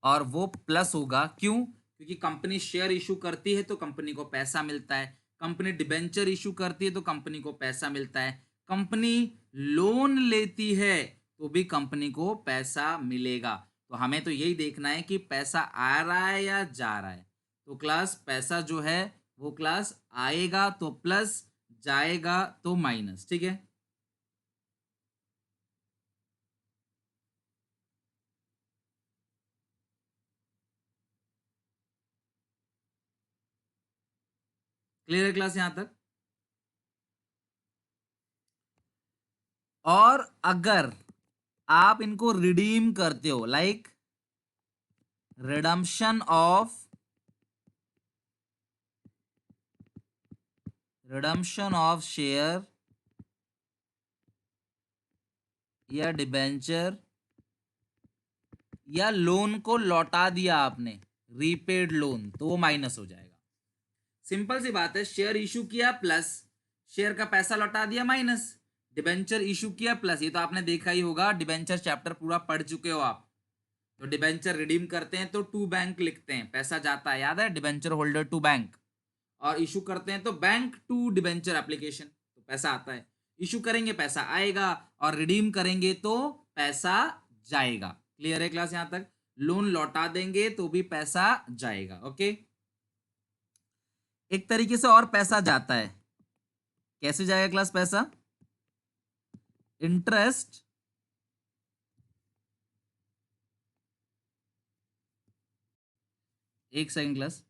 और वो प्लस होगा। क्यों? क्योंकि कंपनी शेयर इशू करती है तो कंपनी को पैसा मिलता है, कंपनी डिबेंचर इशू करती है तो कंपनी को पैसा मिलता है, कंपनी लोन लेती है तो भी कंपनी को पैसा मिलेगा। तो हमें तो यही देखना है कि पैसा आ रहा है या जा रहा है। तो क्लास पैसा जो है वो क्लास आएगा तो प्लस, जाएगा तो माइनस। ठीक है, क्लियर है क्लास यहां तक? और अगर आप इनको रिडीम करते हो, लाइक रिडम्पशन ऑफ शेयर या डिबेंचर या लोन को लौटा दिया आपने, रीपेड लोन, तो वो माइनस हो जाएगा। सिंपल सी बात है, शेयर इशू किया प्लस, शेयर का पैसा लौटा दिया माइनस, डिबेंचर इशू किया प्लस। ये तो आपने देखा ही होगा, डिबेंचर चैप्टर पूरा पढ़ चुके हो आप। तो डिबेंचर रिडीम करते हैं तो टू बैंक लिखते हैं, पैसा जाता है, याद है, डिबेंचर होल्डर टू बैंक। और इशू करते हैं तो बैंक टू डिबेंचर एप्लीकेशन, तो पैसा आता है। इशू करेंगे पैसा आएगा और रिडीम करेंगे तो पैसा जाएगा। क्लियर है क्लास यहां तक? लोन लौटा देंगे तो भी पैसा जाएगा। ओके, एक तरीके से और पैसा जाता है, कैसे जाएगा क्लास पैसा? इंटरेस्ट एक सेकंड क्लास,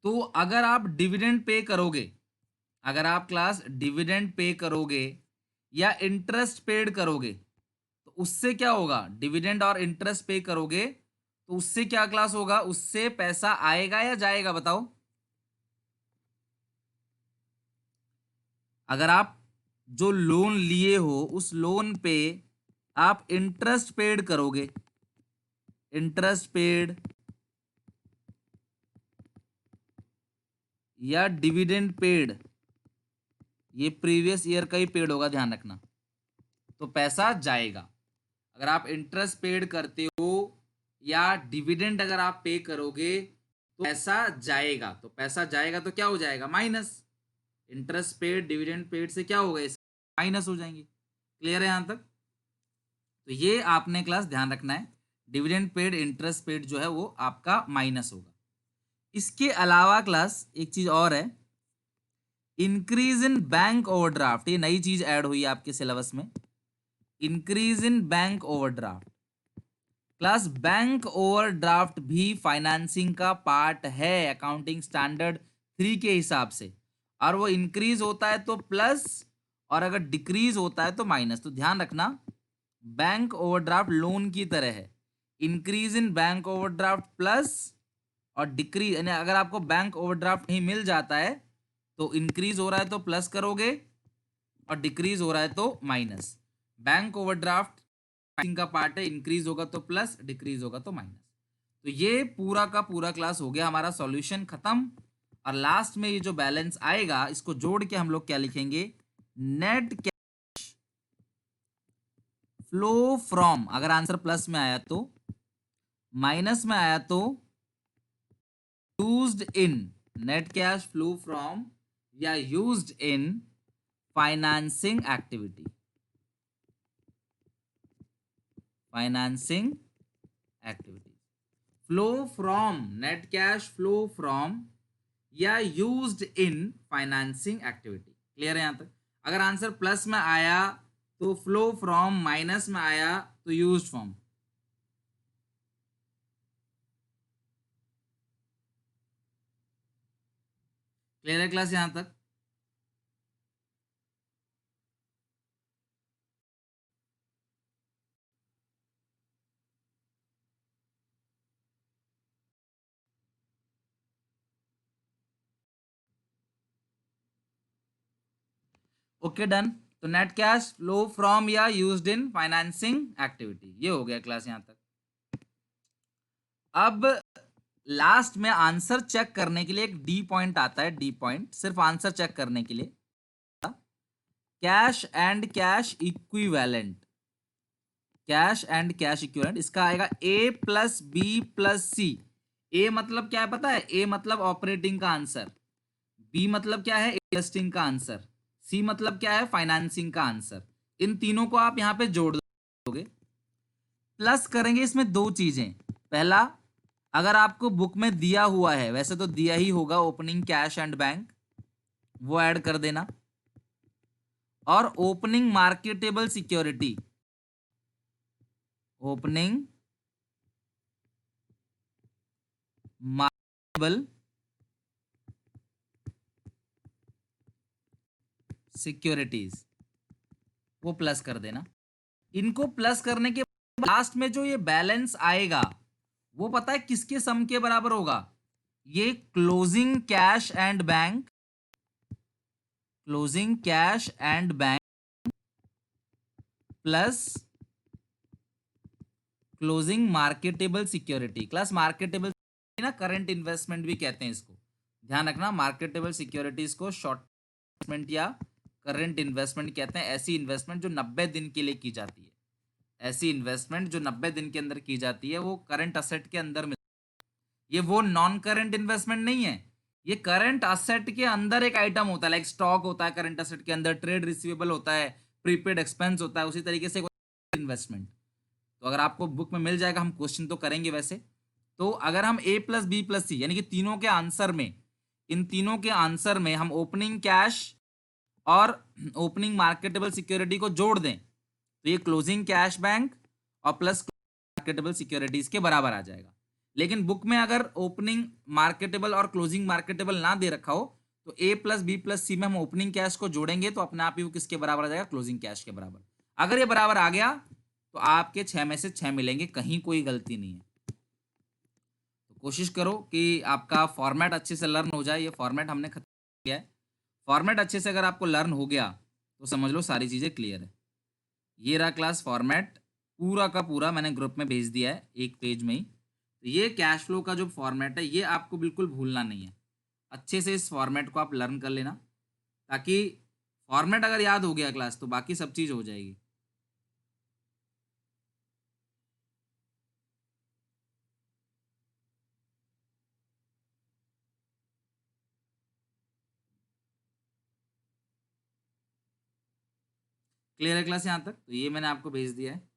तो अगर आप डिविडेंड पे करोगे, अगर आप क्लास डिविडेंड पे करोगे या इंटरेस्ट पेड करोगे तो उससे क्या होगा? डिविडेंड और इंटरेस्ट पे करोगे तो उससे क्या क्लास होगा? उससे पैसा आएगा या जाएगा बताओ? अगर आप जो लोन लिए हो उस लोन पे आप इंटरेस्ट पेड करोगे, इंटरेस्ट पेड या डिविडेंड पेड, ये प्रीवियस ईयर का ही पेड होगा, ध्यान रखना, तो पैसा जाएगा। अगर आप इंटरेस्ट पेड करते हो या डिविडेंड अगर आप पे करोगे तो पैसा जाएगा, तो पैसा जाएगा तो क्या हो जाएगा, minus. Interest paid, dividend paid से क्या होगा, माइनस हो जाएंगे। क्लियर है यहाँ तक? तो ये आपने क्लास ध्यान रखना है, डिविडेंड पेड, इंटरेस्ट पेड जो है वो आपका माइनस होगा। इसके अलावा क्लास एक चीज और है, इंक्रीज इन बैंक ओवरड्राफ्ट, ये नई चीज ऐड हुई है आपके सिलेबस में, increase in bank overdraft. Class bank overdraft भी फाइनेंसिंग का पार्ट है अकाउंटिंग स्टैंडर्ड 3 के हिसाब से, और वो इंक्रीज होता है तो प्लस, और अगर डिक्रीज होता है तो माइनस। तो ध्यान रखना, बैंक ओवरड्राफ्ट लोन की तरह है, increase in bank overdraft plus, और डिक्रीज यानी अगर आपको बैंक ओवरड्राफ्ट नहीं मिल जाता है तो इंक्रीज हो रहा है तो प्लस करोगे, और डिक्रीज हो रहा है तो माइनस। बैंक ओवरड्राफ्ट का पार्ट है, इंक्रीज होगा तो प्लस, डिक्रीज होगा तो माइनस। तो ये पूरा का पूरा क्लास हो गया हमारा, सॉल्यूशन खत्म। और लास्ट में ये जो बैलेंस आएगा इसको जोड़ के हम लोग क्या लिखेंगे, नेट कैश फ्लो फ्रॉम, अगर आंसर प्लस में आया तो, माइनस में आया तो used in, net cash flow from या used in financing activity, financing activity. Flow from, net cash flow from या used in financing activity. Clear है यहां तक? अगर आंसर प्लस में आया तो फ्लो फ्रॉम, माइनस में आया तो यूज्ड फ्रॉम। क्लियर है क्लास यहां तक? Okay done. तो नेट कैश फ्लो फ्रॉम या यूज्ड इन फाइनेंसिंग एक्टिविटी, ये हो गया क्लास यहां तक। अब लास्ट में आंसर चेक करने के लिए एक डी पॉइंट आता है, डी पॉइंट सिर्फ आंसर चेक करने के लिए, cash and cash equivalent, cash and cash equivalent, इसका आएगा ए प्लस बी प्लस सी। ए मतलब क्या है पता है, ए मतलब ऑपरेटिंग का आंसर, बी मतलब क्या है, इन्वेस्टिंग का आंसर, सी मतलब क्या है, फाइनेंसिंग का आंसर। इन तीनों को आप यहां पे जोड़ दोगे, प्लस करेंगे इसमें दो चीजें। पहला, अगर आपको बुक में दिया हुआ है, वैसे तो दिया ही होगा, ओपनिंग कैश एंड बैंक, वो ऐड कर देना, और opening marketable security, opening marketable securities, वो प्लस कर देना। इनको प्लस करने के लास्ट में जो ये बैलेंस आएगा वो पता है किसके सम के बराबर होगा, ये closing cash and bank, closing cash and bank plus closing marketable security. Class marketable ना करंट इन्वेस्टमेंट भी कहते हैं इसको, ध्यान रखना, मार्केटेबल सिक्योरिटीज को शॉर्ट इन्वेस्टमेंट या करंट इन्वेस्टमेंट कहते हैं। ऐसी इन्वेस्टमेंट जो 90 दिन के लिए की जाती है, ऐसी इन्वेस्टमेंट जो 90 दिन के अंदर की जाती है, वो करंट असेट के अंदर मिलती है। ये वो नॉन करंट इन्वेस्टमेंट नहीं है, ये करंट असेट के अंदर एक आइटम होता है, लाइक स्टॉक होता है करंट असेट के अंदर, ट्रेड रिसीवेबल होता है, प्रीपेड एक्सपेंस होता है, उसी तरीके से इन्वेस्टमेंट। तो अगर आपको बुक में मिल जाएगा, हम क्वेश्चन तो करेंगे वैसे, तो अगर हम ए प्लस बी प्लस सी यानी कि तीनों के आंसर में, इन तीनों के आंसर में हम ओपनिंग कैश और ओपनिंग मार्केटेबल सिक्योरिटी को जोड़ दें तो ये क्लोजिंग कैश बैंक और प्लस मार्केटेबल सिक्योरिटीज के बराबर आ जाएगा। लेकिन बुक में अगर ओपनिंग मार्केटेबल और क्लोजिंग मार्केटेबल ना दे रखा हो तो ए प्लस बी प्लस सी में हम ओपनिंग कैश को जोड़ेंगे तो अपने आप ही वो किसके बराबर आ जाएगा, क्लोजिंग कैश के बराबर। अगर ये बराबर आ गया तो आपके 6 में से 6 मिलेंगे, कहीं कोई गलती नहीं है। तो कोशिश करो कि आपका फॉर्मेट अच्छे से लर्न हो जाए। ये फॉर्मेट हमने खत्म किया है, फॉर्मेट अच्छे से अगर आपको लर्न हो गया तो समझ लो सारी चीज़ें क्लियर है। ये रहा क्लास फॉर्मेट, पूरा का पूरा मैंने ग्रुप में भेज दिया है एक पेज में ही। तो ये कैश फ्लो का जो फॉर्मेट है ये आपको बिल्कुल भूलना नहीं है, अच्छे से इस फॉर्मेट को आप लर्न कर लेना, ताकि फॉर्मेट अगर याद हो गया क्लास तो बाकी सब चीज़ हो जाएगी। क्लियर है क्लास यहाँ तक? तो ये मैंने आपको भेज दिया है।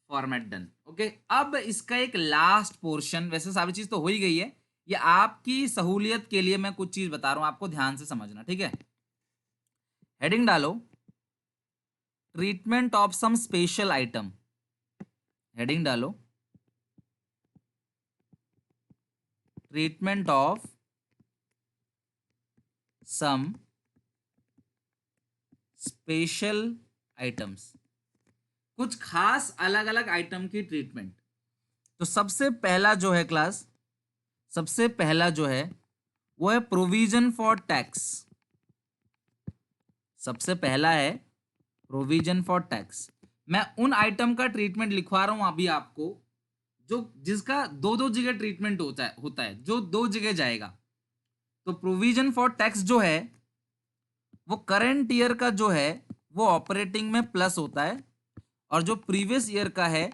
Format done. ओके, अब इसका एक लास्ट पोर्शन, वैसे सारी चीज तो हो ही गई है, ये आपकी सहूलियत के लिए मैं कुछ चीज बता रहा हूं, आपको ध्यान से समझना, ठीक है? हेडिंग डालो, treatment of some special item. Heading डालो, treatment of some special items, कुछ खास अलग अलग आइटम की ट्रीटमेंट। तो सबसे पहला जो है क्लास, सबसे पहला जो है वो है प्रोविजन फॉर टैक्स। सबसे पहला है प्रोविजन फॉर टैक्स। मैं उन आइटम का ट्रीटमेंट लिखवा रहा हूं अभी आपको, जो जिसका दो दो जगह ट्रीटमेंट होता है, जो दो जगह जाएगा। तो प्रोविजन फॉर टैक्स जो है वो करंट ईयर का जो है वो ऑपरेटिंग में प्लस होता है, और जो प्रीवियस ईयर का है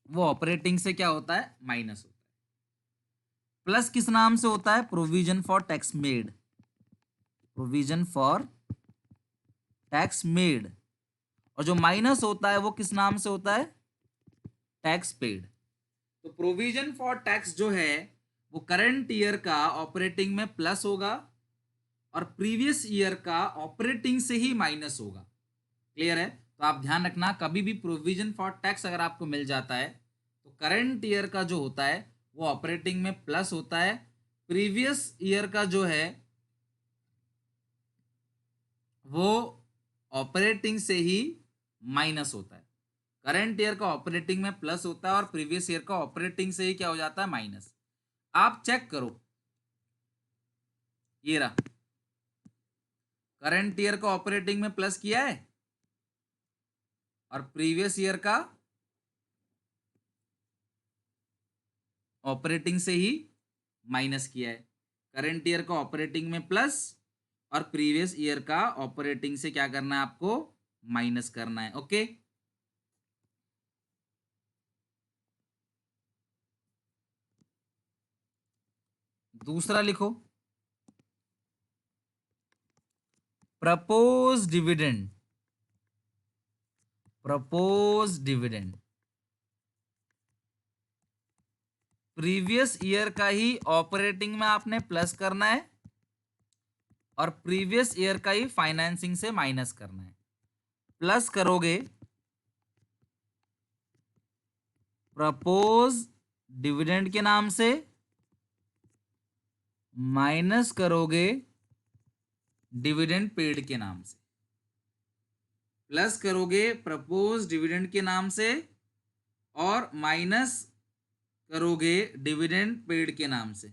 वो ऑपरेटिंग से क्या होता है, माइनस होता है। प्लस किस नाम से होता है, provision for tax made, provision for tax made. और जो माइनस होता है वो किस नाम से होता है, टैक्स पेड। तो प्रोविजन फॉर टैक्स जो है वो करंट ईयर का ऑपरेटिंग में प्लस होगा, और प्रीवियस ईयर का ऑपरेटिंग से ही माइनस होगा। क्लियर है? तो आप ध्यान रखना, कभी भी प्रोविजन फॉर टैक्स अगर आपको मिल जाता है तो करंट ईयर का जो होता है वो ऑपरेटिंग में प्लस होता है, प्रीवियस ईयर का जो है वो ऑपरेटिंग से ही माइनस होता है। करंट ईयर का ऑपरेटिंग में प्लस होता है और प्रीवियस ईयर का ऑपरेटिंग से ही क्या हो जाता है, माइनस। आप चेक करो, ये रहा, करंट ईयर का ऑपरेटिंग में प्लस किया है और प्रीवियस ईयर का ऑपरेटिंग से ही माइनस किया है। करंट ईयर का ऑपरेटिंग में प्लस और प्रीवियस ईयर का ऑपरेटिंग से क्या करना है, आपको माइनस करना है। ओके, दूसरा लिखो, propose dividend. Propose dividend previous year का ही ऑपरेटिंग में आपने प्लस करना है और प्रीवियस ईयर का ही फाइनेंसिंग से माइनस करना है। प्लस करोगे प्रपोज डिविडेंड के नाम से, माइनस करोगे डिविडेंड पेड के नाम से। प्लस करोगे प्रपोज डिविडेंड के नाम से और माइनस करोगे डिविडेंड पेड के नाम से।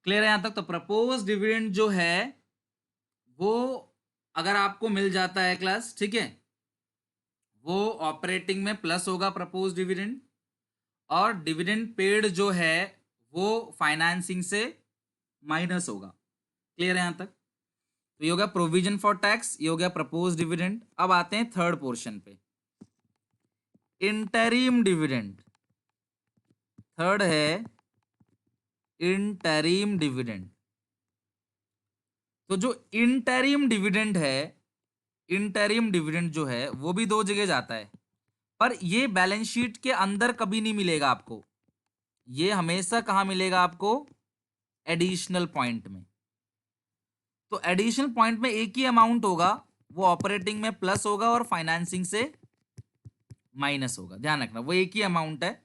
क्लियर है यहां तक? तो प्रपोज डिविडेंड जो है वो अगर आपको मिल जाता है क्लास, ठीक है, वो ऑपरेटिंग में प्लस होगा प्रपोज डिविडेंड, और डिविडेंड पेड जो है वो फाइनेंसिंग से माइनस होगा। क्लियर है यहां तक? तो ये हो गया प्रोविजन फॉर टैक्स, ये हो गया प्रपोज डिविडेंड। अब आते हैं थर्ड पोर्शन पे, इंटरिम डिविडेंड। थर्ड है इंटरिम डिविडेंड। तो जो इंटरिम डिविडेंड है, इंटरिम डिविडेंड जो है वो भी दो जगह जाता है, पर ये बैलेंस शीट के अंदर कभी नहीं मिलेगा आपको। ये हमेशा कहां मिलेगा आपको, एडिशनल पॉइंट में। तो एडिशनल पॉइंट में एक ही अमाउंट होगा, वो ऑपरेटिंग में प्लस होगा और फाइनेंसिंग से माइनस होगा। ध्यान रखना, वो एक ही अमाउंट है,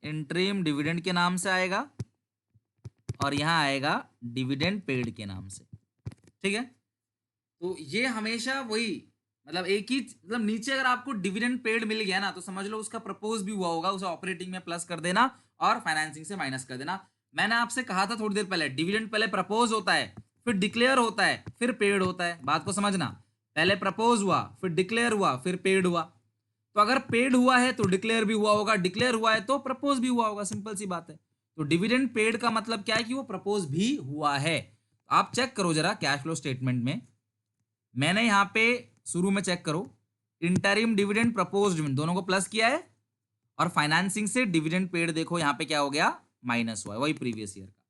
इंटरिम डिविडेंड के नाम से आएगा और यहां आएगा डिविडेंड पेड के नाम से। ठीक है, तो ये हमेशा वही, मतलब एक ही, मतलब नीचे अगर आपको डिविडेंड पेड मिल गया ना तो समझ लो उसका प्रपोज भी हुआ होगा, उसे ऑपरेटिंग में प्लस कर देना और फाइनेंसिंग से माइनस कर देना। मैंने आपसे कहा था थोड़ी देर पहले, डिविडेंड पहले प्रपोज होता है, फिर डिक्लेयर होता है, फिर पेड होता है। बात को समझना, पहले प्रपोज हुआ, फिर डिक्लेयर हुआ, फिर पेड हुआ। तो अगर पेड हुआ है तो डिक्लेयर भी हुआ होगा, डिक्लेयर हुआ है तो प्रपोज भी हुआ होगा, सिंपल सी बात है। तो डिविडेंड पेड का मतलब क्या है कि वो प्रपोज भी हुआ है। आप चेक करो जरा कैश फ्लो स्टेटमेंट में, मैंने यहां पे शुरू में चेक करो, इंटरिम डिविडेंड प्रपोज डिविडेंड दोनों को प्लस किया है, और फाइनेंसिंग से डिविडेंड पेड देखो यहां पे क्या हो गया, माइनस हुआ है, वही प्रीवियस ईयर का।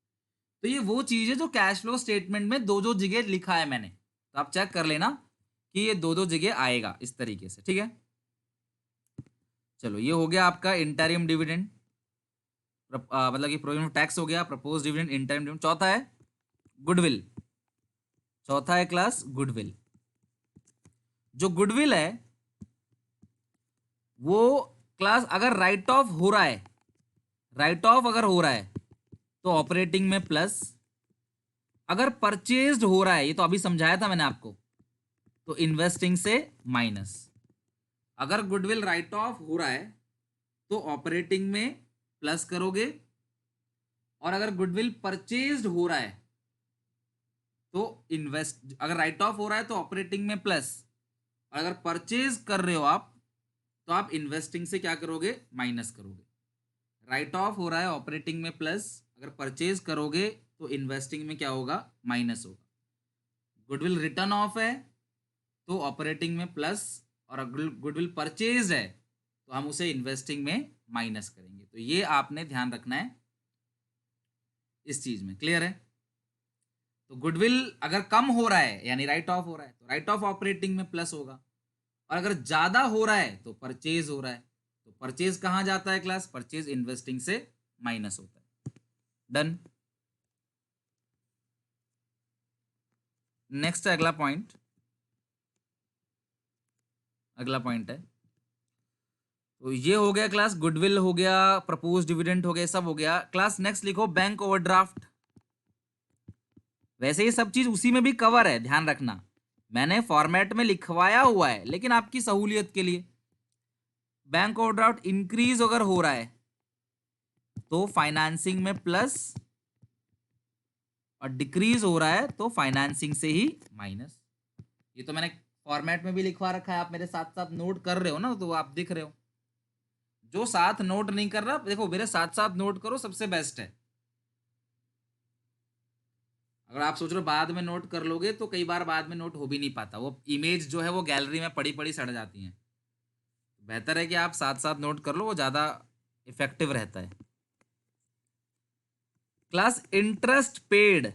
तो ये वो चीज है जो कैश फ्लो स्टेटमेंट में दो दो जगह लिखा है मैंने, तो आप चेक कर लेना कि ये दो दो जगह आएगा इस तरीके से, ठीक है। चलो ये हो गया आपका इंटरिम डिविडेंड, मतलब कि प्रोविजन ऑफ टैक्स हो गया, प्रपोज डिविडेंड, इंटरिम डिविडेंड। चौथा है गुडविल, चौथा है क्लास गुडविल। जो गुडविल है वो क्लास अगर राइट ऑफ हो रहा है, राइट ऑफ अगर हो रहा है तो ऑपरेटिंग में प्लस, अगर परचेज्ड हो रहा है, ये तो अभी समझाया था मैंने आपको, तो इन्वेस्टिंग से माइनस। अगर गुडविल राइट ऑफ हो रहा है तो ऑपरेटिंग में प्लस करोगे, और अगर गुडविल परचेज्ड हो रहा है तो इन्वेस्ट, अगर राइट ऑफ हो रहा है तो ऑपरेटिंग में प्लस, और अगर परचेज कर रहे हो आप तो आप इन्वेस्टिंग से क्या करोगे, माइनस करोगे। राइट ऑफ हो रहा है ऑपरेटिंग में प्लस, अगर परचेज करोगे तो इन्वेस्टिंग में क्या होगा, माइनस होगा। गुडविल रिटर्न ऑफ है तो ऑपरेटिंग में प्लस, और अगर गुडविल परचेज है तो हम उसे इन्वेस्टिंग में माइनस करेंगे। तो ये आपने ध्यान रखना है इस चीज में, क्लियर है। तो गुडविल अगर कम हो रहा है यानी राइट ऑफ हो रहा है तो राइट ऑफ ऑपरेटिंग में प्लस होगा, और अगर ज्यादा हो रहा है तो परचेज हो रहा है, तो परचेज कहां जाता है क्लास, परचेज इन्वेस्टिंग से माइनस होता है। डन। नेक्स्ट अगला पॉइंट, अगला पॉइंट है, तो ये हो गया क्लास, गुडविल हो गया, प्रपोज डिविडेंड हो गया, सब हो गया क्लास। नेक्स्ट लिखो बैंक ओवरड्राफ्ट। वैसे ये सब चीज उसी में भी कवर है, ध्यान रखना, मैंने फॉर्मेट में लिखवाया हुआ है लेकिन आपकी सहूलियत के लिए। बैंक ओवरड्राफ्ट इंक्रीज अगर हो रहा है तो फाइनेंसिंग में प्लस, और डिक्रीज हो रहा है तो फाइनेंसिंग से ही माइनस। ये तो मैंने फॉर्मेट में भी लिखवा रखा है, आप मेरे साथ साथ नोट कर रहे हो ना, तो आप दिख रहे हो। जो साथ नोट नहीं कर रहा, देखो मेरे साथ साथ नोट करो, सबसे बेस्ट है। अगर आप सोच रहे हो बाद में नोट कर लोगे तो कई बार बाद में नोट हो भी नहीं पाता, वो इमेज जो है वो गैलरी में पड़ी पड़ी सड़ जाती है। बेहतर है कि आप साथ साथ नोट कर लो, वो ज्यादा इफेक्टिव रहता है। Class interest paid,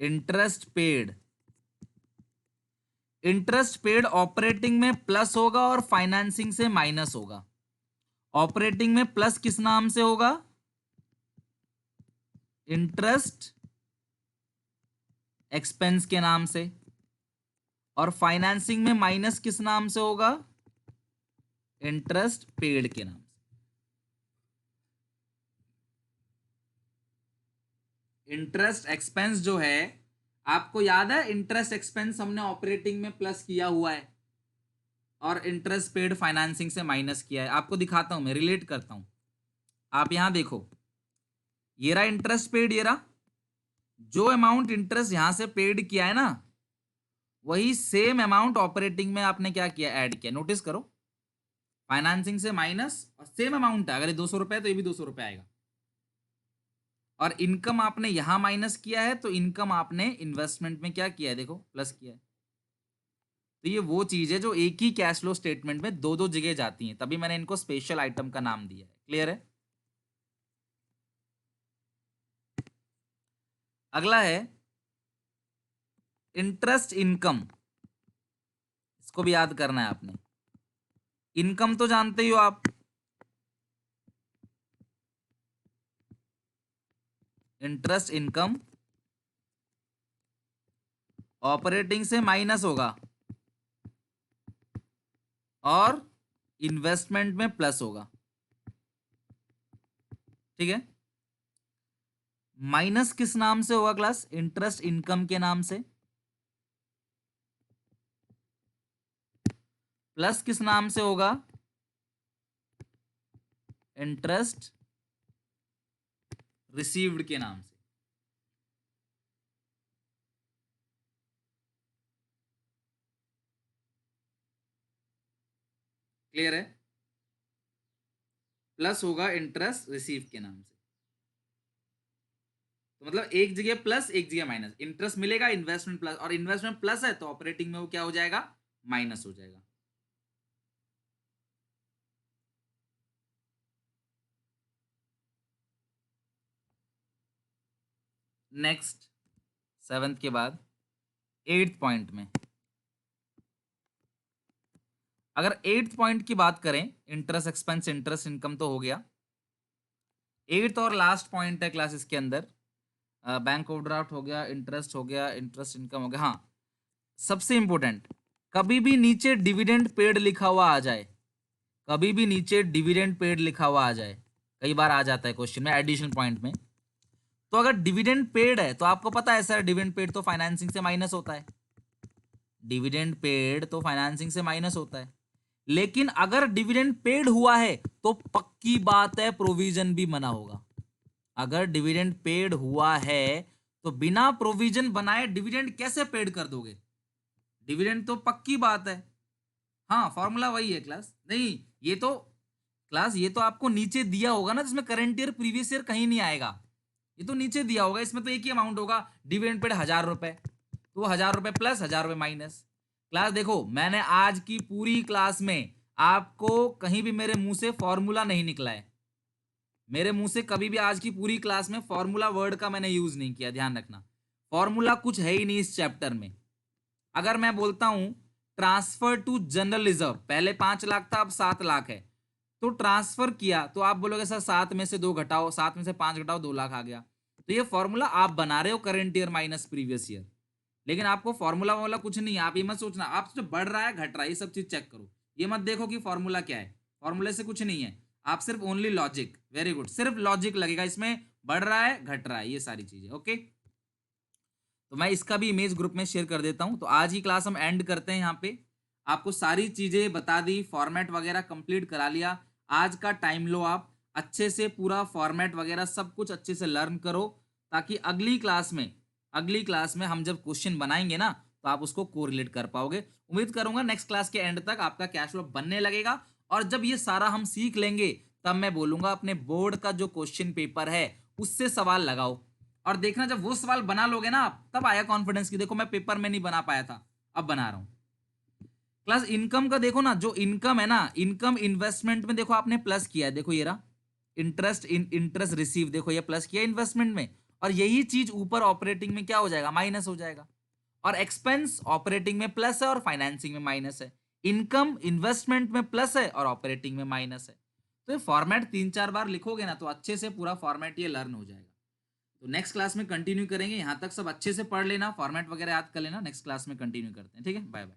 interest paid, interest paid operating में प्लस होगा और फाइनेंसिंग से माइनस होगा। ऑपरेटिंग में प्लस किस नाम से होगा, इंटरेस्ट एक्सपेंस के नाम से, और फाइनेंसिंग में माइनस किस नाम से होगा, इंटरेस्ट पेड के नाम से। इंटरेस्ट एक्सपेंस जो है, आपको याद है इंटरेस्ट एक्सपेंस हमने ऑपरेटिंग में प्लस किया हुआ है और इंटरेस्ट पेड फाइनेंसिंग से माइनस किया है। आपको दिखाता हूं, मैं रिलेट करता हूं। आप यहां देखो, ये रहा इंटरेस्ट पेड, ये रहा, जो अमाउंट इंटरेस्ट यहां से पेड किया है ना, वही सेम अमाउंट ऑपरेटिंग में आपने क्या किया, ऐड किया। नोटिस करो, फाइनेंसिंग से माइनस और सेम अमाउंट है, अगर ये 200 रुपए है तो ये भी 200 रुपए आएगा। और इनकम आपने यहां माइनस किया है तो इनकम आपने इन्वेस्टमेंट में क्या किया है, देखो प्लस किया है। तो ये वो चीज है जो एक ही कैश फ्लो स्टेटमेंट में दो दो जगह जाती हैं, तभी मैंने इनको स्पेशल आइटम का नाम दिया है। क्लियर है। अगला है इंटरेस्ट इनकम, इसको भी याद करना है आपने। इनकम तो जानते ही हो आप, इंटरेस्ट इनकम ऑपरेटिंग से माइनस होगा और इन्वेस्टमेंट में प्लस होगा, ठीक है। माइनस किस नाम से होगा क्लास, इंटरेस्ट इनकम के नाम से, प्लस किस नाम से होगा? इंटरेस्ट रिसीव्ड के नाम से। क्लियर है? प्लस होगा इंटरेस्ट रिसीव के नाम से। तो मतलब एक जगह प्लस एक जगह माइनस। इंटरेस्ट मिलेगा इन्वेस्टमेंट प्लस, और इन्वेस्टमेंट प्लस है तो ऑपरेटिंग में वो क्या हो जाएगा? माइनस हो जाएगा। नेक्स्ट 7th के बाद 8th पॉइंट में, अगर 8th पॉइंट की बात करें, इंटरेस्ट एक्सपेंस इंटरेस्ट इनकम तो हो गया। 8th और लास्ट पॉइंट है क्लासेस के अंदर, बैंक ओवरड्राफ्ट हो गया, इंटरेस्ट हो गया, इंटरेस्ट इनकम हो गया। हाँ, सबसे इंपॉर्टेंट, कभी भी नीचे डिविडेंड पेड लिखा हुआ आ जाए, कभी भी नीचे डिविडेंड पेड लिखा हुआ आ जाए, कई बार आ जाता है क्वेश्चन में एडिशनल पॉइंट में। तो अगर डिविडेंड पेड है तो आपको पता है सर, डिविडेंड पेड तो फाइनेंसिंग से माइनस होता है, डिविडेंड पेड तो फाइनेंसिंग से माइनस होता है। लेकिन अगर डिविडेंड पेड हुआ है तो पक्की बात है प्रोविजन भी बना होगा। अगर डिविडेंड पेड हुआ है तो बिना प्रोविजन बनाए डिविडेंड कैसे पेड कर दोगे? डिविडेंड तो पक्की बात है। हाँ, फॉर्मूला वही है क्लास। नहीं, ये तो क्लास ये तो आपको नीचे दिया होगा ना, जिसमें करंट ईयर प्रीवियस ईयर कहीं नहीं आएगा। ये तो नीचे दिया होगा, इसमें तो एक ही अमाउंट होगा, डिविडेंड पेड 1000 रुपए, तो वो 1000 रुपए प्लस 1000 रुपए माइनस। क्लास देखो, मैंने आज की पूरी क्लास में आपको कहीं भी मेरे मुंह से फॉर्मूला नहीं निकला है। मेरे मुंह से कभी भी आज की पूरी क्लास में फॉर्मूला वर्ड का मैंने यूज नहीं किया, ध्यान रखना। फॉर्मूला कुछ है ही नहीं इस चैप्टर में। अगर मैं बोलता हूं ट्रांसफर टू जनरल रिजर्व, पहले 5 लाख था अब 7 लाख है, तो ट्रांसफर किया तो आप बोलोगे सर 7 में से 2 घटाओ, 7 में से 5 घटाओ, 2 लाख आ गया। तो ये फॉर्मूला आप बना रहे हो current year minus previous year, लेकिन आपको फॉर्मूला वाला कुछ नहीं है। आप ये मत सोचना आप जो बढ़ रहा है घट रहा है, ये सब चीज चेक करो। ये मत देखो कि फॉर्मूला क्या है, फॉर्मूले से कुछ नहीं है। आप सिर्फ ओनली लॉजिक, वेरी गुड, सिर्फ लॉजिक लगेगा इसमें, बढ़ रहा है घट रहा है, ये सारी चीजें। ओके, तो मैं इसका भी इमेज ग्रुप में शेयर कर देता हूं। तो आज की क्लास हम एंड करते हैं यहाँ पे। आपको सारी चीजें बता दी, फॉर्मेट वगैरह कंप्लीट करा लिया। आज का टाइम लो, आप अच्छे से पूरा फॉर्मेट वगैरह सब कुछ अच्छे से लर्न करो, ताकि अगली क्लास में हम जब क्वेश्चन बनाएंगे ना तो आप उसको कोरिलेट कर पाओगे। उम्मीद करूंगा नेक्स्ट क्लास के एंड तक आपका कैश फ्लो बनने लगेगा, और जब ये सारा हम सीख लेंगे तब मैं बोलूंगा अपने बोर्ड का जो क्वेश्चन पेपर है उससे सवाल लगाओ, और देखना जब वो सवाल बना लोगे ना आप, तब आया कॉन्फिडेंस की देखो मैं पेपर में नहीं बना पाया था, अब बना रहा हूं। क्लास इनकम का देखो ना, जो इनकम है ना, इनकम इन्वेस्टमेंट में देखो आपने प्लस किया है, देखो ये रहा इंटरेस्ट रिसीव, देखो ये प्लस किया इन्वेस्टमेंट में, और यही चीज ऊपर ऑपरेटिंग में क्या हो जाएगा? माइनस हो जाएगा। और एक्सपेंस ऑपरेटिंग में प्लस है और फाइनेंसिंग में माइनस है, इनकम इन्वेस्टमेंट में प्लस है और ऑपरेटिंग में माइनस है। तो ये फॉर्मेट 3-4 बार लिखोगे ना तो अच्छे से पूरा फॉर्मेट ये लर्न हो जाएगा। तो नेक्स्ट क्लास में कंटिन्यू करेंगे, यहां तक सब अच्छे से पढ़ लेना, फॉर्मेट वगैरह याद कर लेना, नेक्स्ट क्लास में कंटिन्यू करते हैं। ठीक है, बाय बाय।